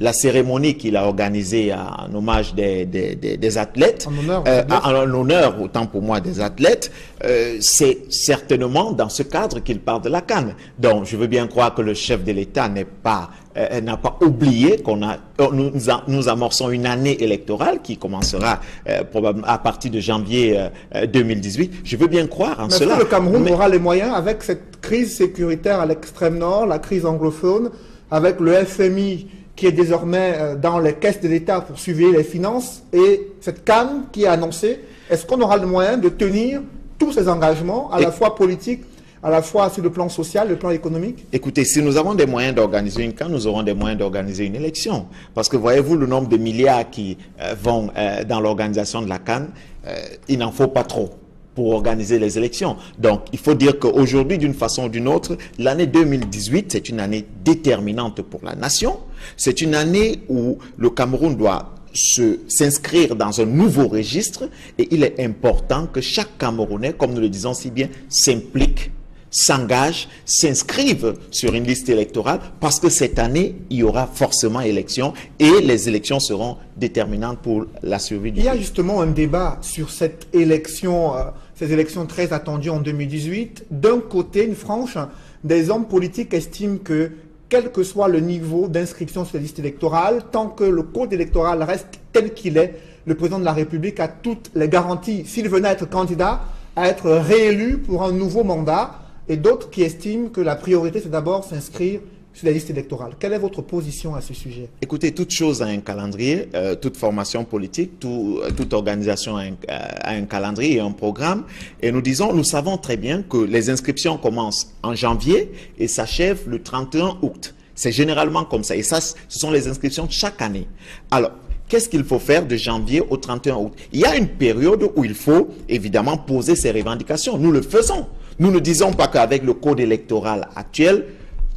la cérémonie qu'il a organisée en hommage des athlètes, en honneur, autant pour moi, des athlètes, c'est certainement dans ce cadre qu'il parle de la CAN. Donc je veux bien croire que le chef de l'État n'a pas oublié qu'on nous amorçons une année électorale qui commencera probablement à partir de janvier 2018. Je veux bien croire en cela. Est-ce que le Cameroun aura les moyens, avec cette crise sécuritaire à l'extrême nord, la crise anglophone, avec le FMI qui est désormais dans les caisses de l'État pour surveiller les finances, et cette CAN qui est annoncée, est-ce qu'on aura le moyen de tenir tous ces engagements, à la fois politiques, à la fois sur le plan social, le plan économique? Écoutez, si nous avons des moyens d'organiser une CAN, nous aurons des moyens d'organiser une élection. Parce que voyez-vous le nombre de milliards qui vont dans l'organisation de la CAN, il n'en faut pas trop pour organiser les élections. Donc, il faut dire qu'aujourd'hui, d'une façon ou d'une autre, l'année 2018, c'est une année déterminante pour la nation. C'est une année où le Cameroun doit s'inscrire dans un nouveau registre, et il est important que chaque Camerounais, comme nous le disons si bien, s'implique s'engagent, s'inscrivent sur une liste électorale parce que cette année, il y aura forcément élection et les élections seront déterminantes pour la survie du pays. Il y a justement un débat sur cette élection, ces élections très attendues en 2018. D'un côté, une frange des hommes politiques estiment que quel que soit le niveau d'inscription sur la liste électorale, tant que le code électoral reste tel qu'il est, le président de la République a toutes les garanties, s'il venait à être candidat, à être réélu pour un nouveau mandat, et d'autres qui estiment que la priorité, c'est d'abord s'inscrire sur la liste électorale. Quelle est votre position à ce sujet? Écoutez, toute chose a un calendrier, toute formation politique, toute organisation a un calendrier et un programme. Et nous savons très bien que les inscriptions commencent en janvier et s'achèvent le 31 août. C'est généralement comme ça. Et ça, ce sont les inscriptions chaque année. Alors, qu'est-ce qu'il faut faire de janvier au 31 août? Il y a une période où il faut évidemment poser ses revendications. Nous le faisons. Nous ne disons pas qu'avec le code électoral actuel,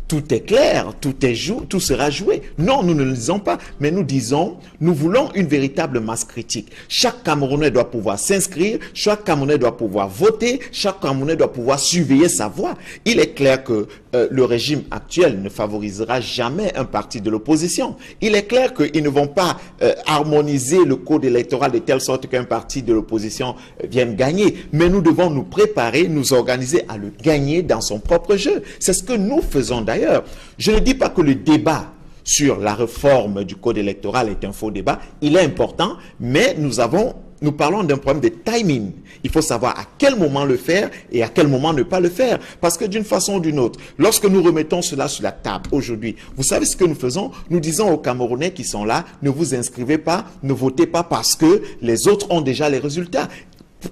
tout est clair, tout sera joué. Non, nous ne le disons pas, mais nous disons, nous voulons une véritable masse critique. Chaque Camerounais doit pouvoir s'inscrire, chaque Camerounais doit pouvoir voter, chaque Camerounais doit pouvoir surveiller sa voix. Il est clair que le régime actuel ne favorisera jamais un parti de l'opposition. Il est clair qu'ils ne vont pas harmoniser le code électoral de telle sorte qu'un parti de l'opposition vienne gagner. Mais nous devons nous préparer, nous organiser à le gagner dans son propre jeu. C'est ce que nous faisons d'ailleurs. Je ne dis pas que le débat sur la réforme du code électoral est un faux débat. Il est important, mais nous parlons d'un problème de timing. Il faut savoir à quel moment le faire et à quel moment ne pas le faire. Parce que d'une façon ou d'une autre, lorsque nous remettons cela sur la table aujourd'hui, vous savez ce que nous faisons? Nous disons aux Camerounais qui sont là, ne vous inscrivez pas, ne votez pas parce que les autres ont déjà les résultats.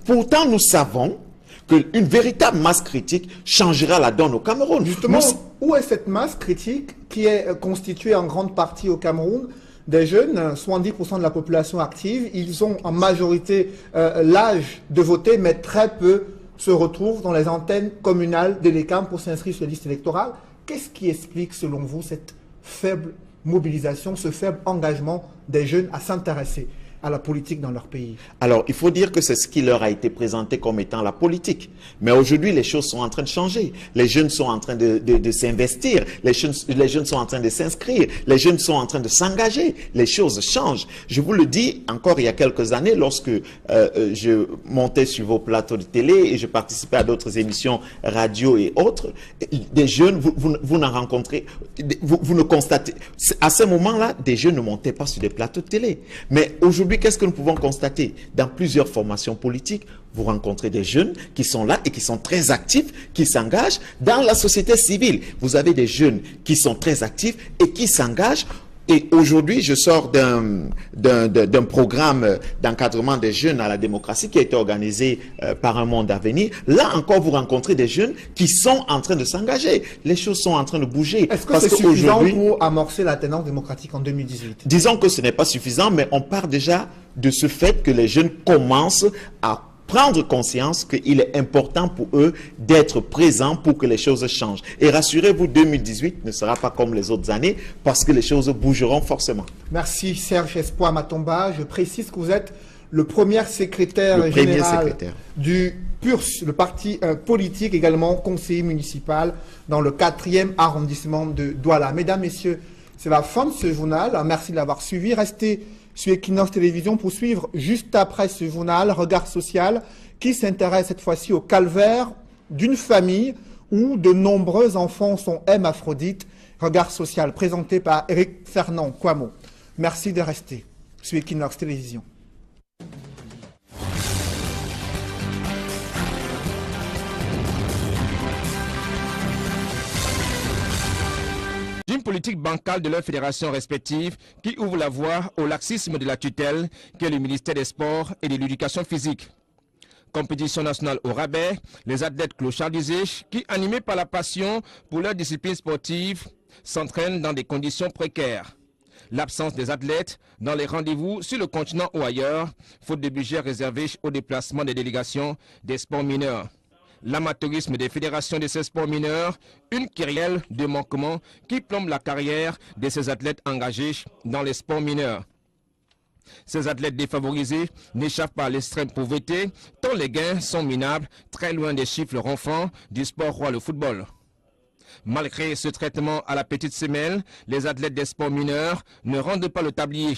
Pourtant, nous savons qu'une véritable masse critique changera la donne au Cameroun. Justement, où est cette masse critique qui est constituée en grande partie au Cameroun des jeunes, 70% de la population active? Ils ont en majorité l'âge de voter, mais très peu se retrouvent dans les antennes communales de l'ECAM pour s'inscrire sur la liste électorale. Qu'est-ce qui explique, selon vous, cette faible mobilisation, ce faible engagement des jeunes à s'intéresser à la politique dans leur pays? Alors, il faut dire que c'est ce qui leur a été présenté comme étant la politique. Mais aujourd'hui, les choses sont en train de changer. Les jeunes sont en train de s'investir. Les jeunes sont en train de s'inscrire. Les jeunes sont en train de s'engager. Les choses changent. Je vous le dis, encore il y a quelques années, lorsque je montais sur vos plateaux de télé et je participais à d'autres émissions radio et autres, des jeunes, vous n'en rencontrez, vous ne constatez. À ce moment-là, des jeunes ne montaient pas sur des plateaux de télé. Mais aujourd'hui, qu'est-ce que nous pouvons constater? Dans plusieurs formations politiques, vous rencontrez des jeunes qui sont là et qui sont très actifs, qui s'engagent. Dans la société civile, vous avez des jeunes qui sont très actifs et qui s'engagent. Et aujourd'hui, je sors d'un programme d'encadrement des jeunes à la démocratie qui a été organisé par Un Monde à Venir. Là encore, vous rencontrez des jeunes qui sont en train de s'engager. Les choses sont en train de bouger. Est-ce que c'est suffisant pour amorcer la tendance démocratique en 2018? Disons que ce n'est pas suffisant, mais on part déjà de ce fait que les jeunes commencent à prendre conscience qu'il est important pour eux d'être présents pour que les choses changent. Et rassurez-vous, 2018 ne sera pas comme les autres années parce que les choses bougeront forcément. Merci Serge Espoir Matomba. Je précise que vous êtes le premier secrétaire général du PURS, le parti politique, également conseiller municipal dans le 4e arrondissement de Douala. Mesdames, Messieurs, c'est la fin de ce journal. Merci de l'avoir suivi. Restez sur Equinox Télévision pour suivre juste après ce journal Regard Social qui s'intéresse cette fois-ci au calvaire d'une famille où de nombreux enfants sont hermaphrodites. Regard Social présenté par Eric Fernand Kwamo. Merci de rester sur Equinox Télévision. D'une politique bancale de leurs fédérations respectives qui ouvre la voie au laxisme de la tutelle qu'est le ministère des Sports et de l'Éducation physique. Compétition nationale au rabais, les athlètes clochardisés qui, animés par la passion pour leur discipline sportive, s'entraînent dans des conditions précaires. L'absence des athlètes dans les rendez-vous sur le continent ou ailleurs, faute de budget réservé au déplacement des délégations des sports mineurs. L'amateurisme des fédérations de ces sports mineurs, une kyrielle de manquements qui plombe la carrière de ces athlètes engagés dans les sports mineurs. Ces athlètes défavorisés n'échappent pas à l'extrême pauvreté, tant les gains sont minables, très loin des chiffres ronflants du sport roi, le football. Malgré ce traitement à la petite semelle, les athlètes des sports mineurs ne rendent pas le tablier.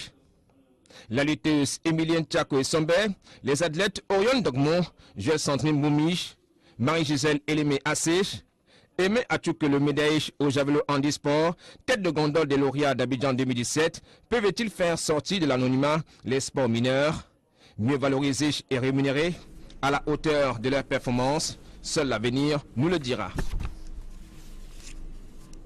La lutteuse Emilienne Tchako et Sombe, les athlètes Orion Dogmo, Joël Sandrine Boumi, Marie-Gisèle Elémé Assé, Aimé Atchouk, le médaillé au javelot handisport, tête de gondole des lauréats d'Abidjan 2017, peuvent-ils faire sortir de l'anonymat les sports mineurs, mieux valorisés et rémunérés, à la hauteur de leur performance? Seul l'avenir nous le dira.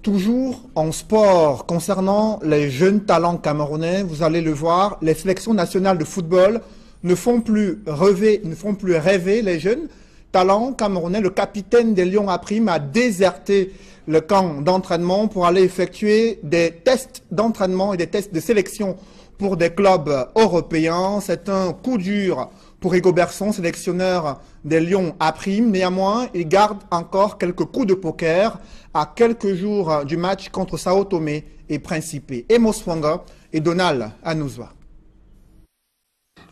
Toujours en sport, concernant les jeunes talents camerounais, vous allez le voir, les sélections nationales de football ne font plus rêver les jeunes talents camerounais. Le capitaine des Lions A-Prime a déserté le camp d'entraînement pour aller effectuer des tests d'entraînement et des tests de sélection pour des clubs européens. C'est un coup dur pour Rigobertson, sélectionneur des Lions A-Prime. Néanmoins, il garde encore quelques coups de poker à quelques jours du match contre Sao Tomé et Principe. Emos Wanga et Donald Anouzwa.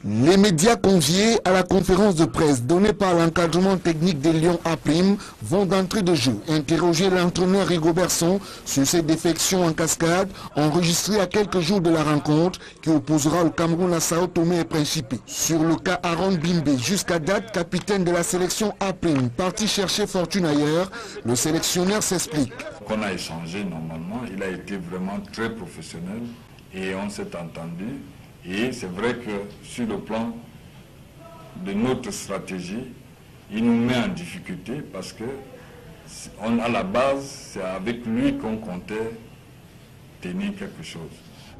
Les médias conviés à la conférence de presse donnée par l'encadrement technique des Lions A-Prime vont d'entrée de jeu interroger l'entraîneur Rigobertson sur ses défections en cascade enregistrées à quelques jours de la rencontre qui opposera le Cameroun à Sao Tomé et Principe. Sur le cas Aaron Bimbe, jusqu'à date capitaine de la sélection A-Prime, parti chercher fortune ailleurs, le sélectionneur s'explique. Qu'on a échangé normalement, il a été vraiment très professionnel et on s'est entendu. Et c'est vrai que sur le plan de notre stratégie, il nous met en difficulté parce que à la base, c'est avec lui qu'on comptait tenir quelque chose.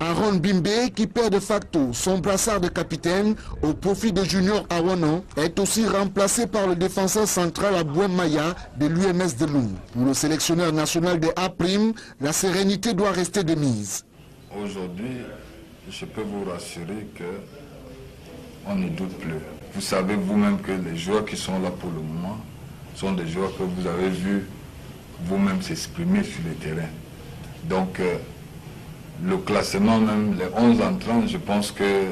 Aaron Bimbe, qui perd de facto son brassard de capitaine au profit de Junior Awano, est aussi remplacé par le défenseur central Abouem Maya de l'UMS de Lund. Pour le sélectionneur national des A', la sérénité doit rester de mise. Aujourd'hui, je peux vous rassurer qu'on ne doute plus. Vous savez vous-même que les joueurs qui sont là pour le moment sont des joueurs que vous avez vus vous-même s'exprimer sur le terrain. Donc, le classement même, les 11 entrants, je pense que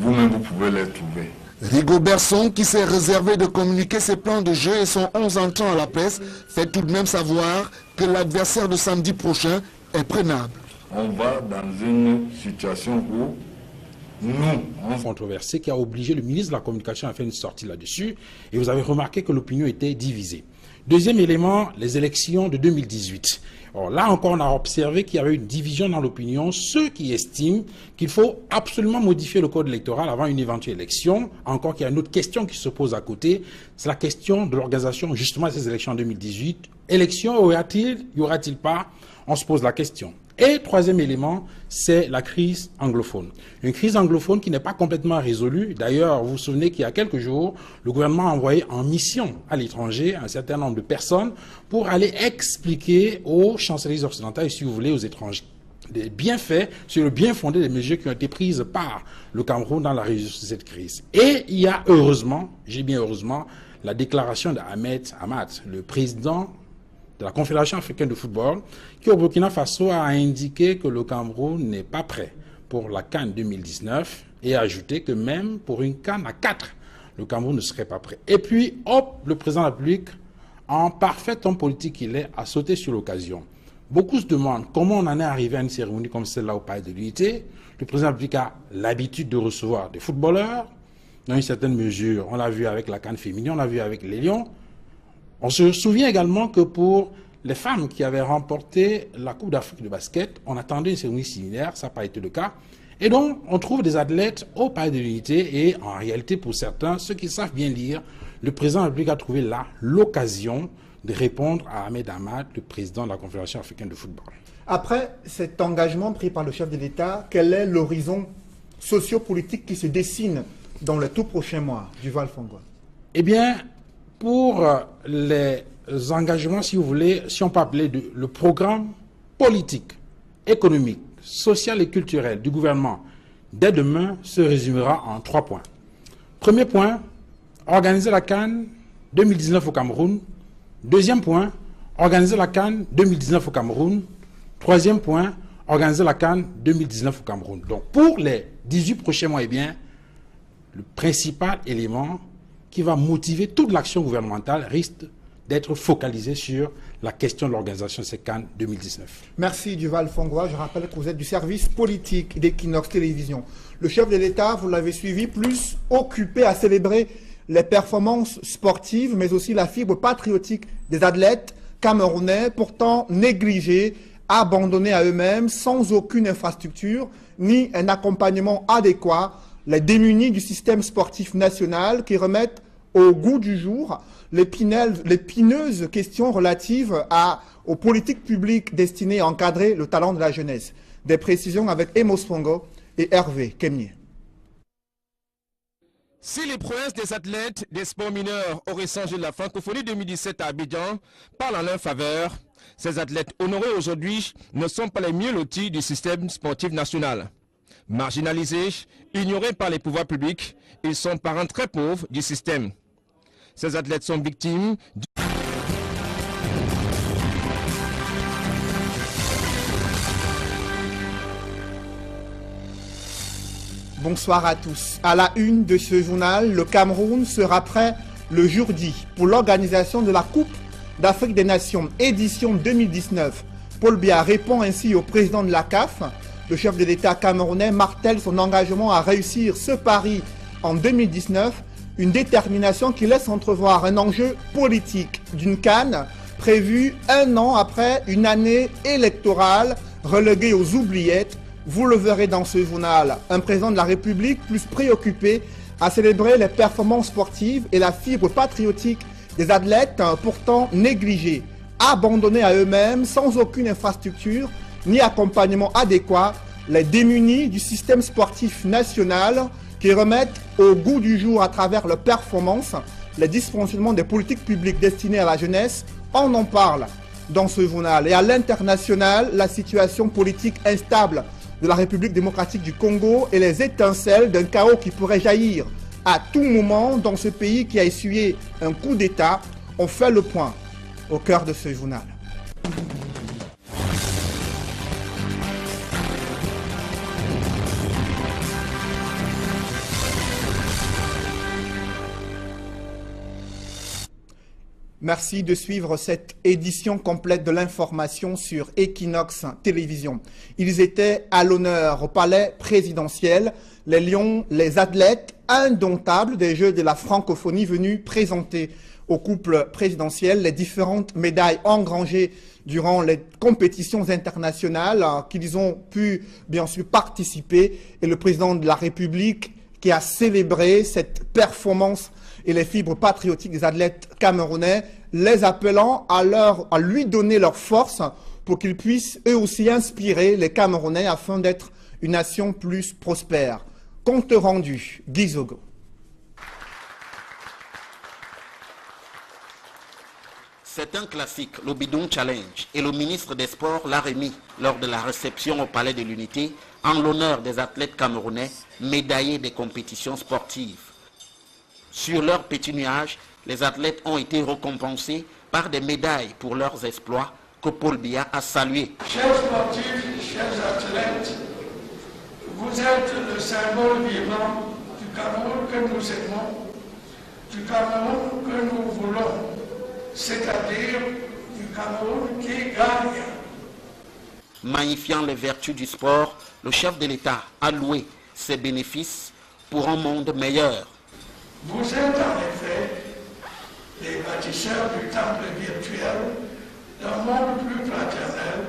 vous-même vous pouvez les trouver. Rigobertson, qui s'est réservé de communiquer ses plans de jeu et son 11 entrants à la presse, fait tout de même savoir que l'adversaire de samedi prochain est prenable. On va dans une situation où nous... Controversé qui a obligé le ministre de la Communication à faire une sortie là-dessus. Et vous avez remarqué que l'opinion était divisée. Deuxième élément, les élections de 2018. Alors là encore, on a observé qu'il y avait une division dans l'opinion. Ceux qui estiment qu'il faut absolument modifier le code électoral avant une éventuelle élection. Encore qu'il y a une autre question qui se pose à côté. C'est la question de l'organisation justement de ces élections en 2018. Élections, y aura-t-il pas? On se pose la question. Et troisième élément, c'est la crise anglophone. Une crise anglophone qui n'est pas complètement résolue. D'ailleurs, vous vous souvenez qu'il y a quelques jours, le gouvernement a envoyé en mission à l'étranger un certain nombre de personnes pour aller expliquer aux chancelleries occidentales, et si vous voulez, aux étrangers, des bienfaits sur le bien fondé des mesures qui ont été prises par le Cameroun dans la résolution de cette crise. Et il y a heureusement, j'ai bien heureusement, la déclaration d'Ahmed Hamad, le président de la Confédération africaine de football, qui au Burkina Faso a indiqué que le Cameroun n'est pas prêt pour la CAN 2019 et a ajouté que même pour une CAN à 4, le Cameroun ne serait pas prêt. Et puis, hop, le président de la République, en parfait homme politique qu'il est, a sauté sur l'occasion. Beaucoup se demandent comment on en est arrivé à une cérémonie comme celle-là au Palais de l'Unité. Le président de la République a l'habitude de recevoir des footballeurs, dans une certaine mesure. On l'a vu avec la CAN féminine, on l'a vu avec les Lions. On se souvient également que pour les femmes qui avaient remporté la Coupe d'Afrique de basket, on attendait une cérémonie similaire, ça n'a pas été le cas. Et donc, on trouve des athlètes au Palais de l'Unité et en réalité, pour certains, ceux qui savent bien lire, le président de la République a trouvé là l'occasion de répondre à Ahmed Hamad, le président de la Confédération africaine de football. Après cet engagement pris par le chef de l'État, quel est l'horizon sociopolitique qui se dessine dans les tout prochains mois du Val-Fongwa? Eh bien, pour les engagements, si vous voulez, si on peut appeler le programme politique, économique, social et culturel du gouvernement, dès demain, se résumera en 3 points. Premier point, organiser la CAN 2019 au Cameroun. Deuxième point, organiser la CAN 2019 au Cameroun. Troisième point, organiser la CAN 2019 au Cameroun. Donc pour les 18 prochains mois, eh bien, le principal élément qui va motiver toute l'action gouvernementale risque d'être focalisé sur la question de l'organisation de cette CAN 2019. Merci Duval Fongwa. Je rappelle que vous êtes du service politique d'Equinox Télévision. Le chef de l'État, vous l'avez suivi, plus occupé à célébrer les performances sportives, mais aussi la fibre patriotique des athlètes camerounais, pourtant négligés, abandonnés à eux-mêmes, sans aucune infrastructure, ni un accompagnement adéquat, les démunis du système sportif national qui remettent au goût du jour l'épineuses question relative aux politiques publiques destinées à encadrer le talent de la jeunesse. Des précisions avec Emos Fongo et Hervé Kemnier. Si les prouesses des athlètes des sports mineurs auraient changé la francophonie 2017 à Abidjan parlent en leur faveur, ces athlètes honorés aujourd'hui ne sont pas les mieux lotis du système sportif national. Marginalisés, ignorés par les pouvoirs publics, ils sont parents très pauvres du système. Ces athlètes sont victimes Bonsoir à tous. À la une de ce journal, le Cameroun sera prêt le jour dit pour l'organisation de la Coupe d'Afrique des Nations édition 2019. Paul Biya répond ainsi au président de la CAF. Le chef de l'État camerounais martèle son engagement à réussir ce pari en 2019, une détermination qui laisse entrevoir un enjeu politique d'une CAN prévue un an après une année électorale reléguée aux oubliettes. Vous le verrez dans ce journal, un président de la République plus préoccupé à célébrer les performances sportives et la fibre patriotique des athlètes pourtant négligés, abandonnés à eux-mêmes, sans aucune infrastructure ni accompagnement adéquat, les démunis du système sportif national qui remettent au goût du jour à travers leurs performances les dysfonctionnements des politiques publiques destinées à la jeunesse. On en parle dans ce journal. Et à l'international, la situation politique instable de la République démocratique du Congo et les étincelles d'un chaos qui pourrait jaillir à tout moment dans ce pays qui a essuyé un coup d'État. On fait le point au cœur de ce journal. Merci de suivre cette édition complète de l'information sur Equinox Télévision. Ils étaient à l'honneur au palais présidentiel, les lions, les athlètes indomptables des Jeux de la francophonie venus présenter au couple présidentiel les différentes médailles engrangées durant les compétitions internationales qu'ils ont pu bien sûr participer, et le président de la République qui a célébré cette performance et les fibres patriotiques des athlètes camerounais, les appelant à lui donner leur force pour qu'ils puissent eux aussi inspirer les Camerounais afin d'être une nation plus prospère. Compte rendu, Guy Zogo. C'est un classique, le Bidon Challenge, et le ministre des Sports l'a remis lors de la réception au Palais de l'Unité en l'honneur des athlètes camerounais médaillés des compétitions sportives. Sur leur petit nuage, les athlètes ont été récompensés par des médailles pour leurs exploits que Paul Biya a salués. Chers sportifs, chers athlètes, vous êtes le symbole vivant du Cameroun que nous aimons, du Cameroun que nous voulons, c'est-à-dire du Cameroun qui gagne. Magnifiant les vertus du sport, le chef de l'État a loué ses bénéfices pour un monde meilleur. Vous êtes en effet les bâtisseurs du temple virtuel d'un monde plus fraternel,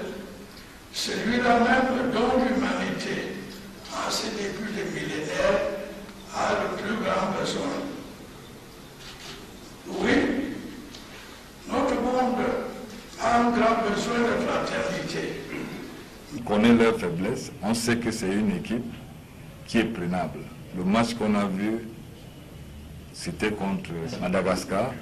celui-là même dont l'humanité, en ses débuts de millénaires, a le plus grand besoin. Oui, notre monde a un grand besoin de fraternité. On connaît leurs faiblesses, on sait que c'est une équipe qui est prenable. Le match qu'on a vu, c'était contre Madagascar.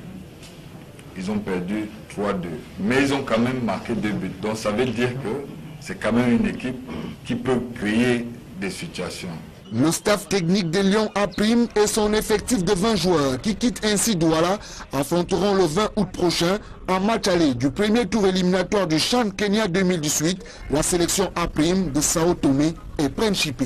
Ils ont perdu 3-2. Mais ils ont quand même marqué 2 buts. Donc ça veut dire que c'est quand même une équipe qui peut créer des situations. Le staff technique des Lions A' et son effectif de 20 joueurs qui quittent ainsi Douala affronteront le 20 août prochain en match aller du premier tour éliminatoire du CHAN Kenya 2018 la sélection A' de Sao Tomé et Principe.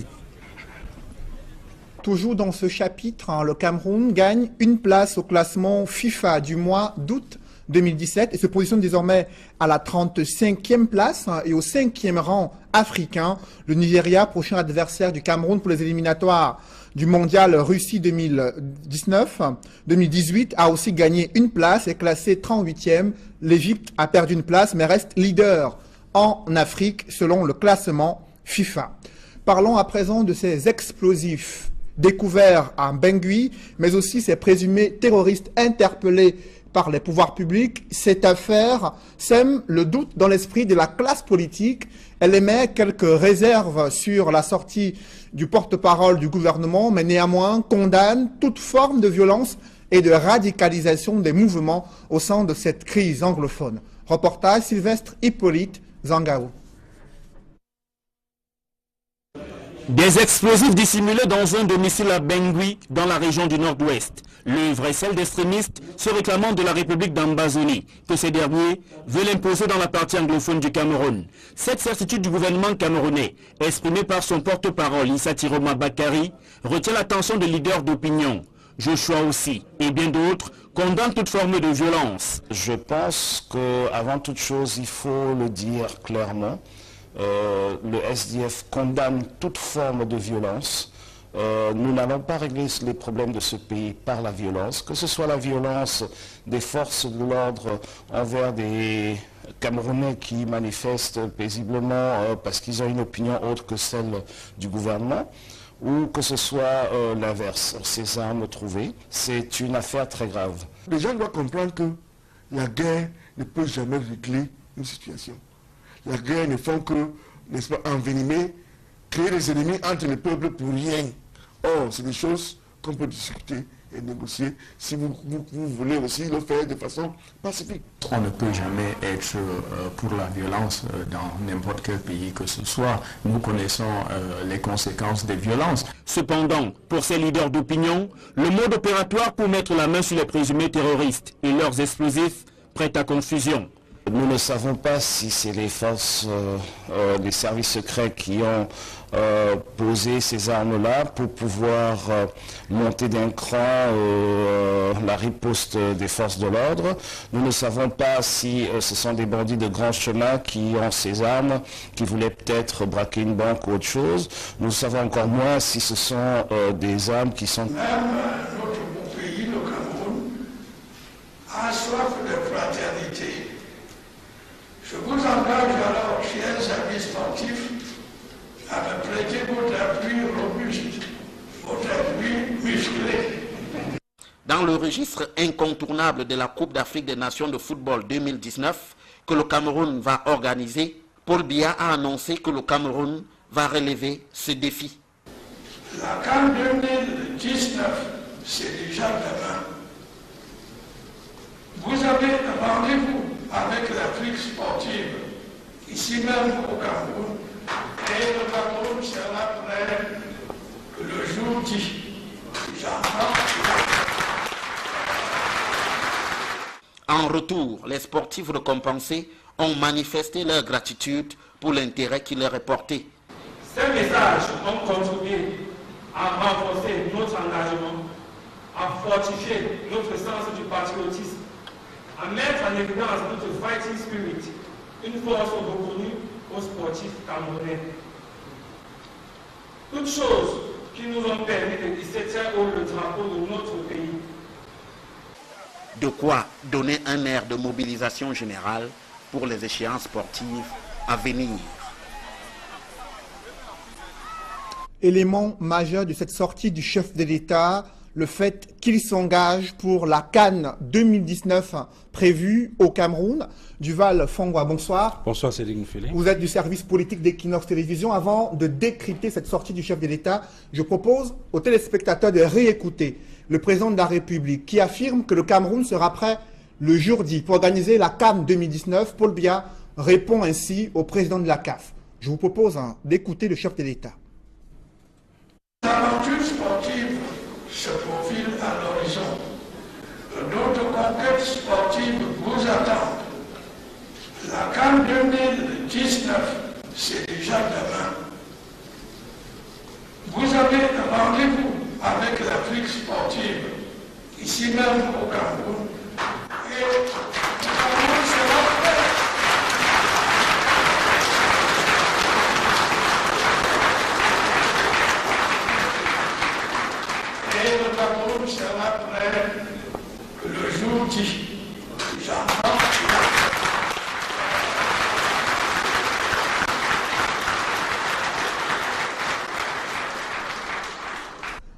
Toujours dans ce chapitre, le Cameroun gagne une place au classement FIFA du mois d'août 2017 et se positionne désormais à la 35e place et au 5e rang africain. Le Nigeria, prochain adversaire du Cameroun pour les éliminatoires du mondial Russie 2018, a aussi gagné une place et est classé 38e. L'Égypte a perdu une place mais reste leader en Afrique selon le classement FIFA. Parlons à présent de ces explosifs découverts à Bangui, mais aussi ces présumés terroristes interpellés par les pouvoirs publics. Cette affaire sème le doute dans l'esprit de la classe politique. Elle émet quelques réserves sur la sortie du porte-parole du gouvernement, mais néanmoins condamne toute forme de violence et de radicalisation des mouvements au sein de cette crise anglophone. Reportage Sylvestre Hippolyte Zangao. Des explosifs dissimulés dans un domicile à Bangui, dans la région du Nord-Ouest. L'œuvre est celle d'extrémistes se réclamant de la République d'Ambazoni, que ces derniers veulent imposer dans la partie anglophone du Cameroun. Cette certitude du gouvernement camerounais, exprimée par son porte-parole Issa Tiroma Bakari, retient l'attention des leaders d'opinion. Joshua aussi, et bien d'autres, condamnent toute forme de violence. Je pense qu'avant toute chose, il faut le dire clairement. Le SDF condamne toute forme de violence. Nous n'allons pas régler les problèmes de ce pays par la violence, que ce soit la violence des forces de l'ordre envers des Camerounais qui manifestent paisiblement parce qu'ils ont une opinion autre que celle du gouvernement, ou que ce soit l'inverse, ces armes trouvées. C'est une affaire très grave. Les gens doivent comprendre que la guerre ne peut jamais régler une situation. La guerre ne fait que, n'est-ce pas, envenimer, créer des ennemis entre les peuples pour rien. Or, c'est des choses qu'on peut discuter et négocier si vous voulez aussi le faire de façon pacifique. On ne peut jamais être pour la violence dans n'importe quel pays que ce soit. Nous connaissons les conséquences des violences. Cependant, pour ces leaders d'opinion, le mode opératoire pour mettre la main sur les présumés terroristes et leurs explosifs prête à confusion. Nous ne savons pas si c'est les forces, les services secrets qui ont posé ces armes-là pour pouvoir monter d'un cran la riposte des forces de l'ordre. Nous ne savons pas si ce sont des bandits de grand chemin qui ont ces armes, qui voulaient peut-être braquer une banque ou autre chose. Nous savons encore moins si ce sont des armes qui sont... Même notre beau pays, le Cameroun, a soif de fraternité. Je vous engage alors, chers amis sportifs, à me prêter votre appui robuste, votre appui musclé. Dans le registre incontournable de la Coupe d'Afrique des Nations de football 2019 que le Cameroun va organiser, Paul Biya a annoncé que le Cameroun va relever ce défi. La CAN 2019, c'est déjà demain. Vous avez un rendez-vous avec l'Afrique sportive, ici même au Cameroun, et le Cameroun sera prêt le jour dit. En retour, les sportifs récompensés ont manifesté leur gratitude pour l'intérêt qui leur est porté. Ces messages ont contribué à renforcer notre engagement, à fortifier notre sens du patriotisme, à mettre en évidence notre fighting spirit, une force reconnue aux sportifs camerounais. Toutes choses qui nous ont permis de hisser haut le drapeau de notre pays. De quoi donner un air de mobilisation générale pour les échéances sportives à venir. Élément majeur de cette sortie du chef de l'État, le fait qu'il s'engage pour la CAN 2019 prévue au Cameroun. Duval Fongwa, bonsoir. Bonsoir Cédric Moufélé. Vous êtes du service politique d'Equinox Télévision. Avant de décrypter cette sortie du chef de l'État, je propose aux téléspectateurs de réécouter le président de la République qui affirme que le Cameroun sera prêt le jour dit pour organiser la CAN 2019. Paul Biya répond ainsi au président de la CAF. Je vous propose d'écouter le chef de l'État. Nous se profilent à l'horizon. D'autres conquêtes sportives vous attendent. La CAN 2019, c'est déjà demain. Vous avez rendez-vous avec l'Afrique sportive, ici même au Cameroun, et le Cameroun sera prêt. Et le Cameroun sera prêt le jour dit. J'entends.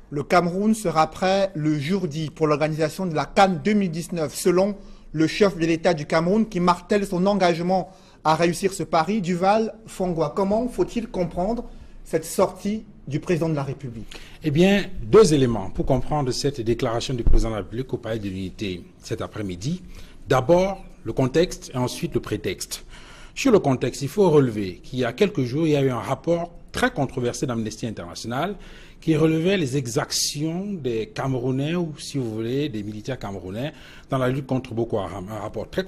Le Cameroun sera prêt le jour dit pour l'organisation de la CAN 2019, selon le chef de l'État du Cameroun qui martèle son engagement à réussir ce pari. Duval Fongwa, comment faut-il comprendre cette sortie du président de la République? Eh bien, deux éléments pour comprendre cette déclaration du président de la République au Palais de l'Unité cet après-midi. D'abord, le contexte et ensuite le prétexte. Sur le contexte, il faut relever qu'il y a quelques jours, il y a eu un rapport très controversé d'Amnesty International qui relevait les exactions des Camerounais, ou si vous voulez, des militaires camerounais dans la lutte contre Boko Haram. Un rapport très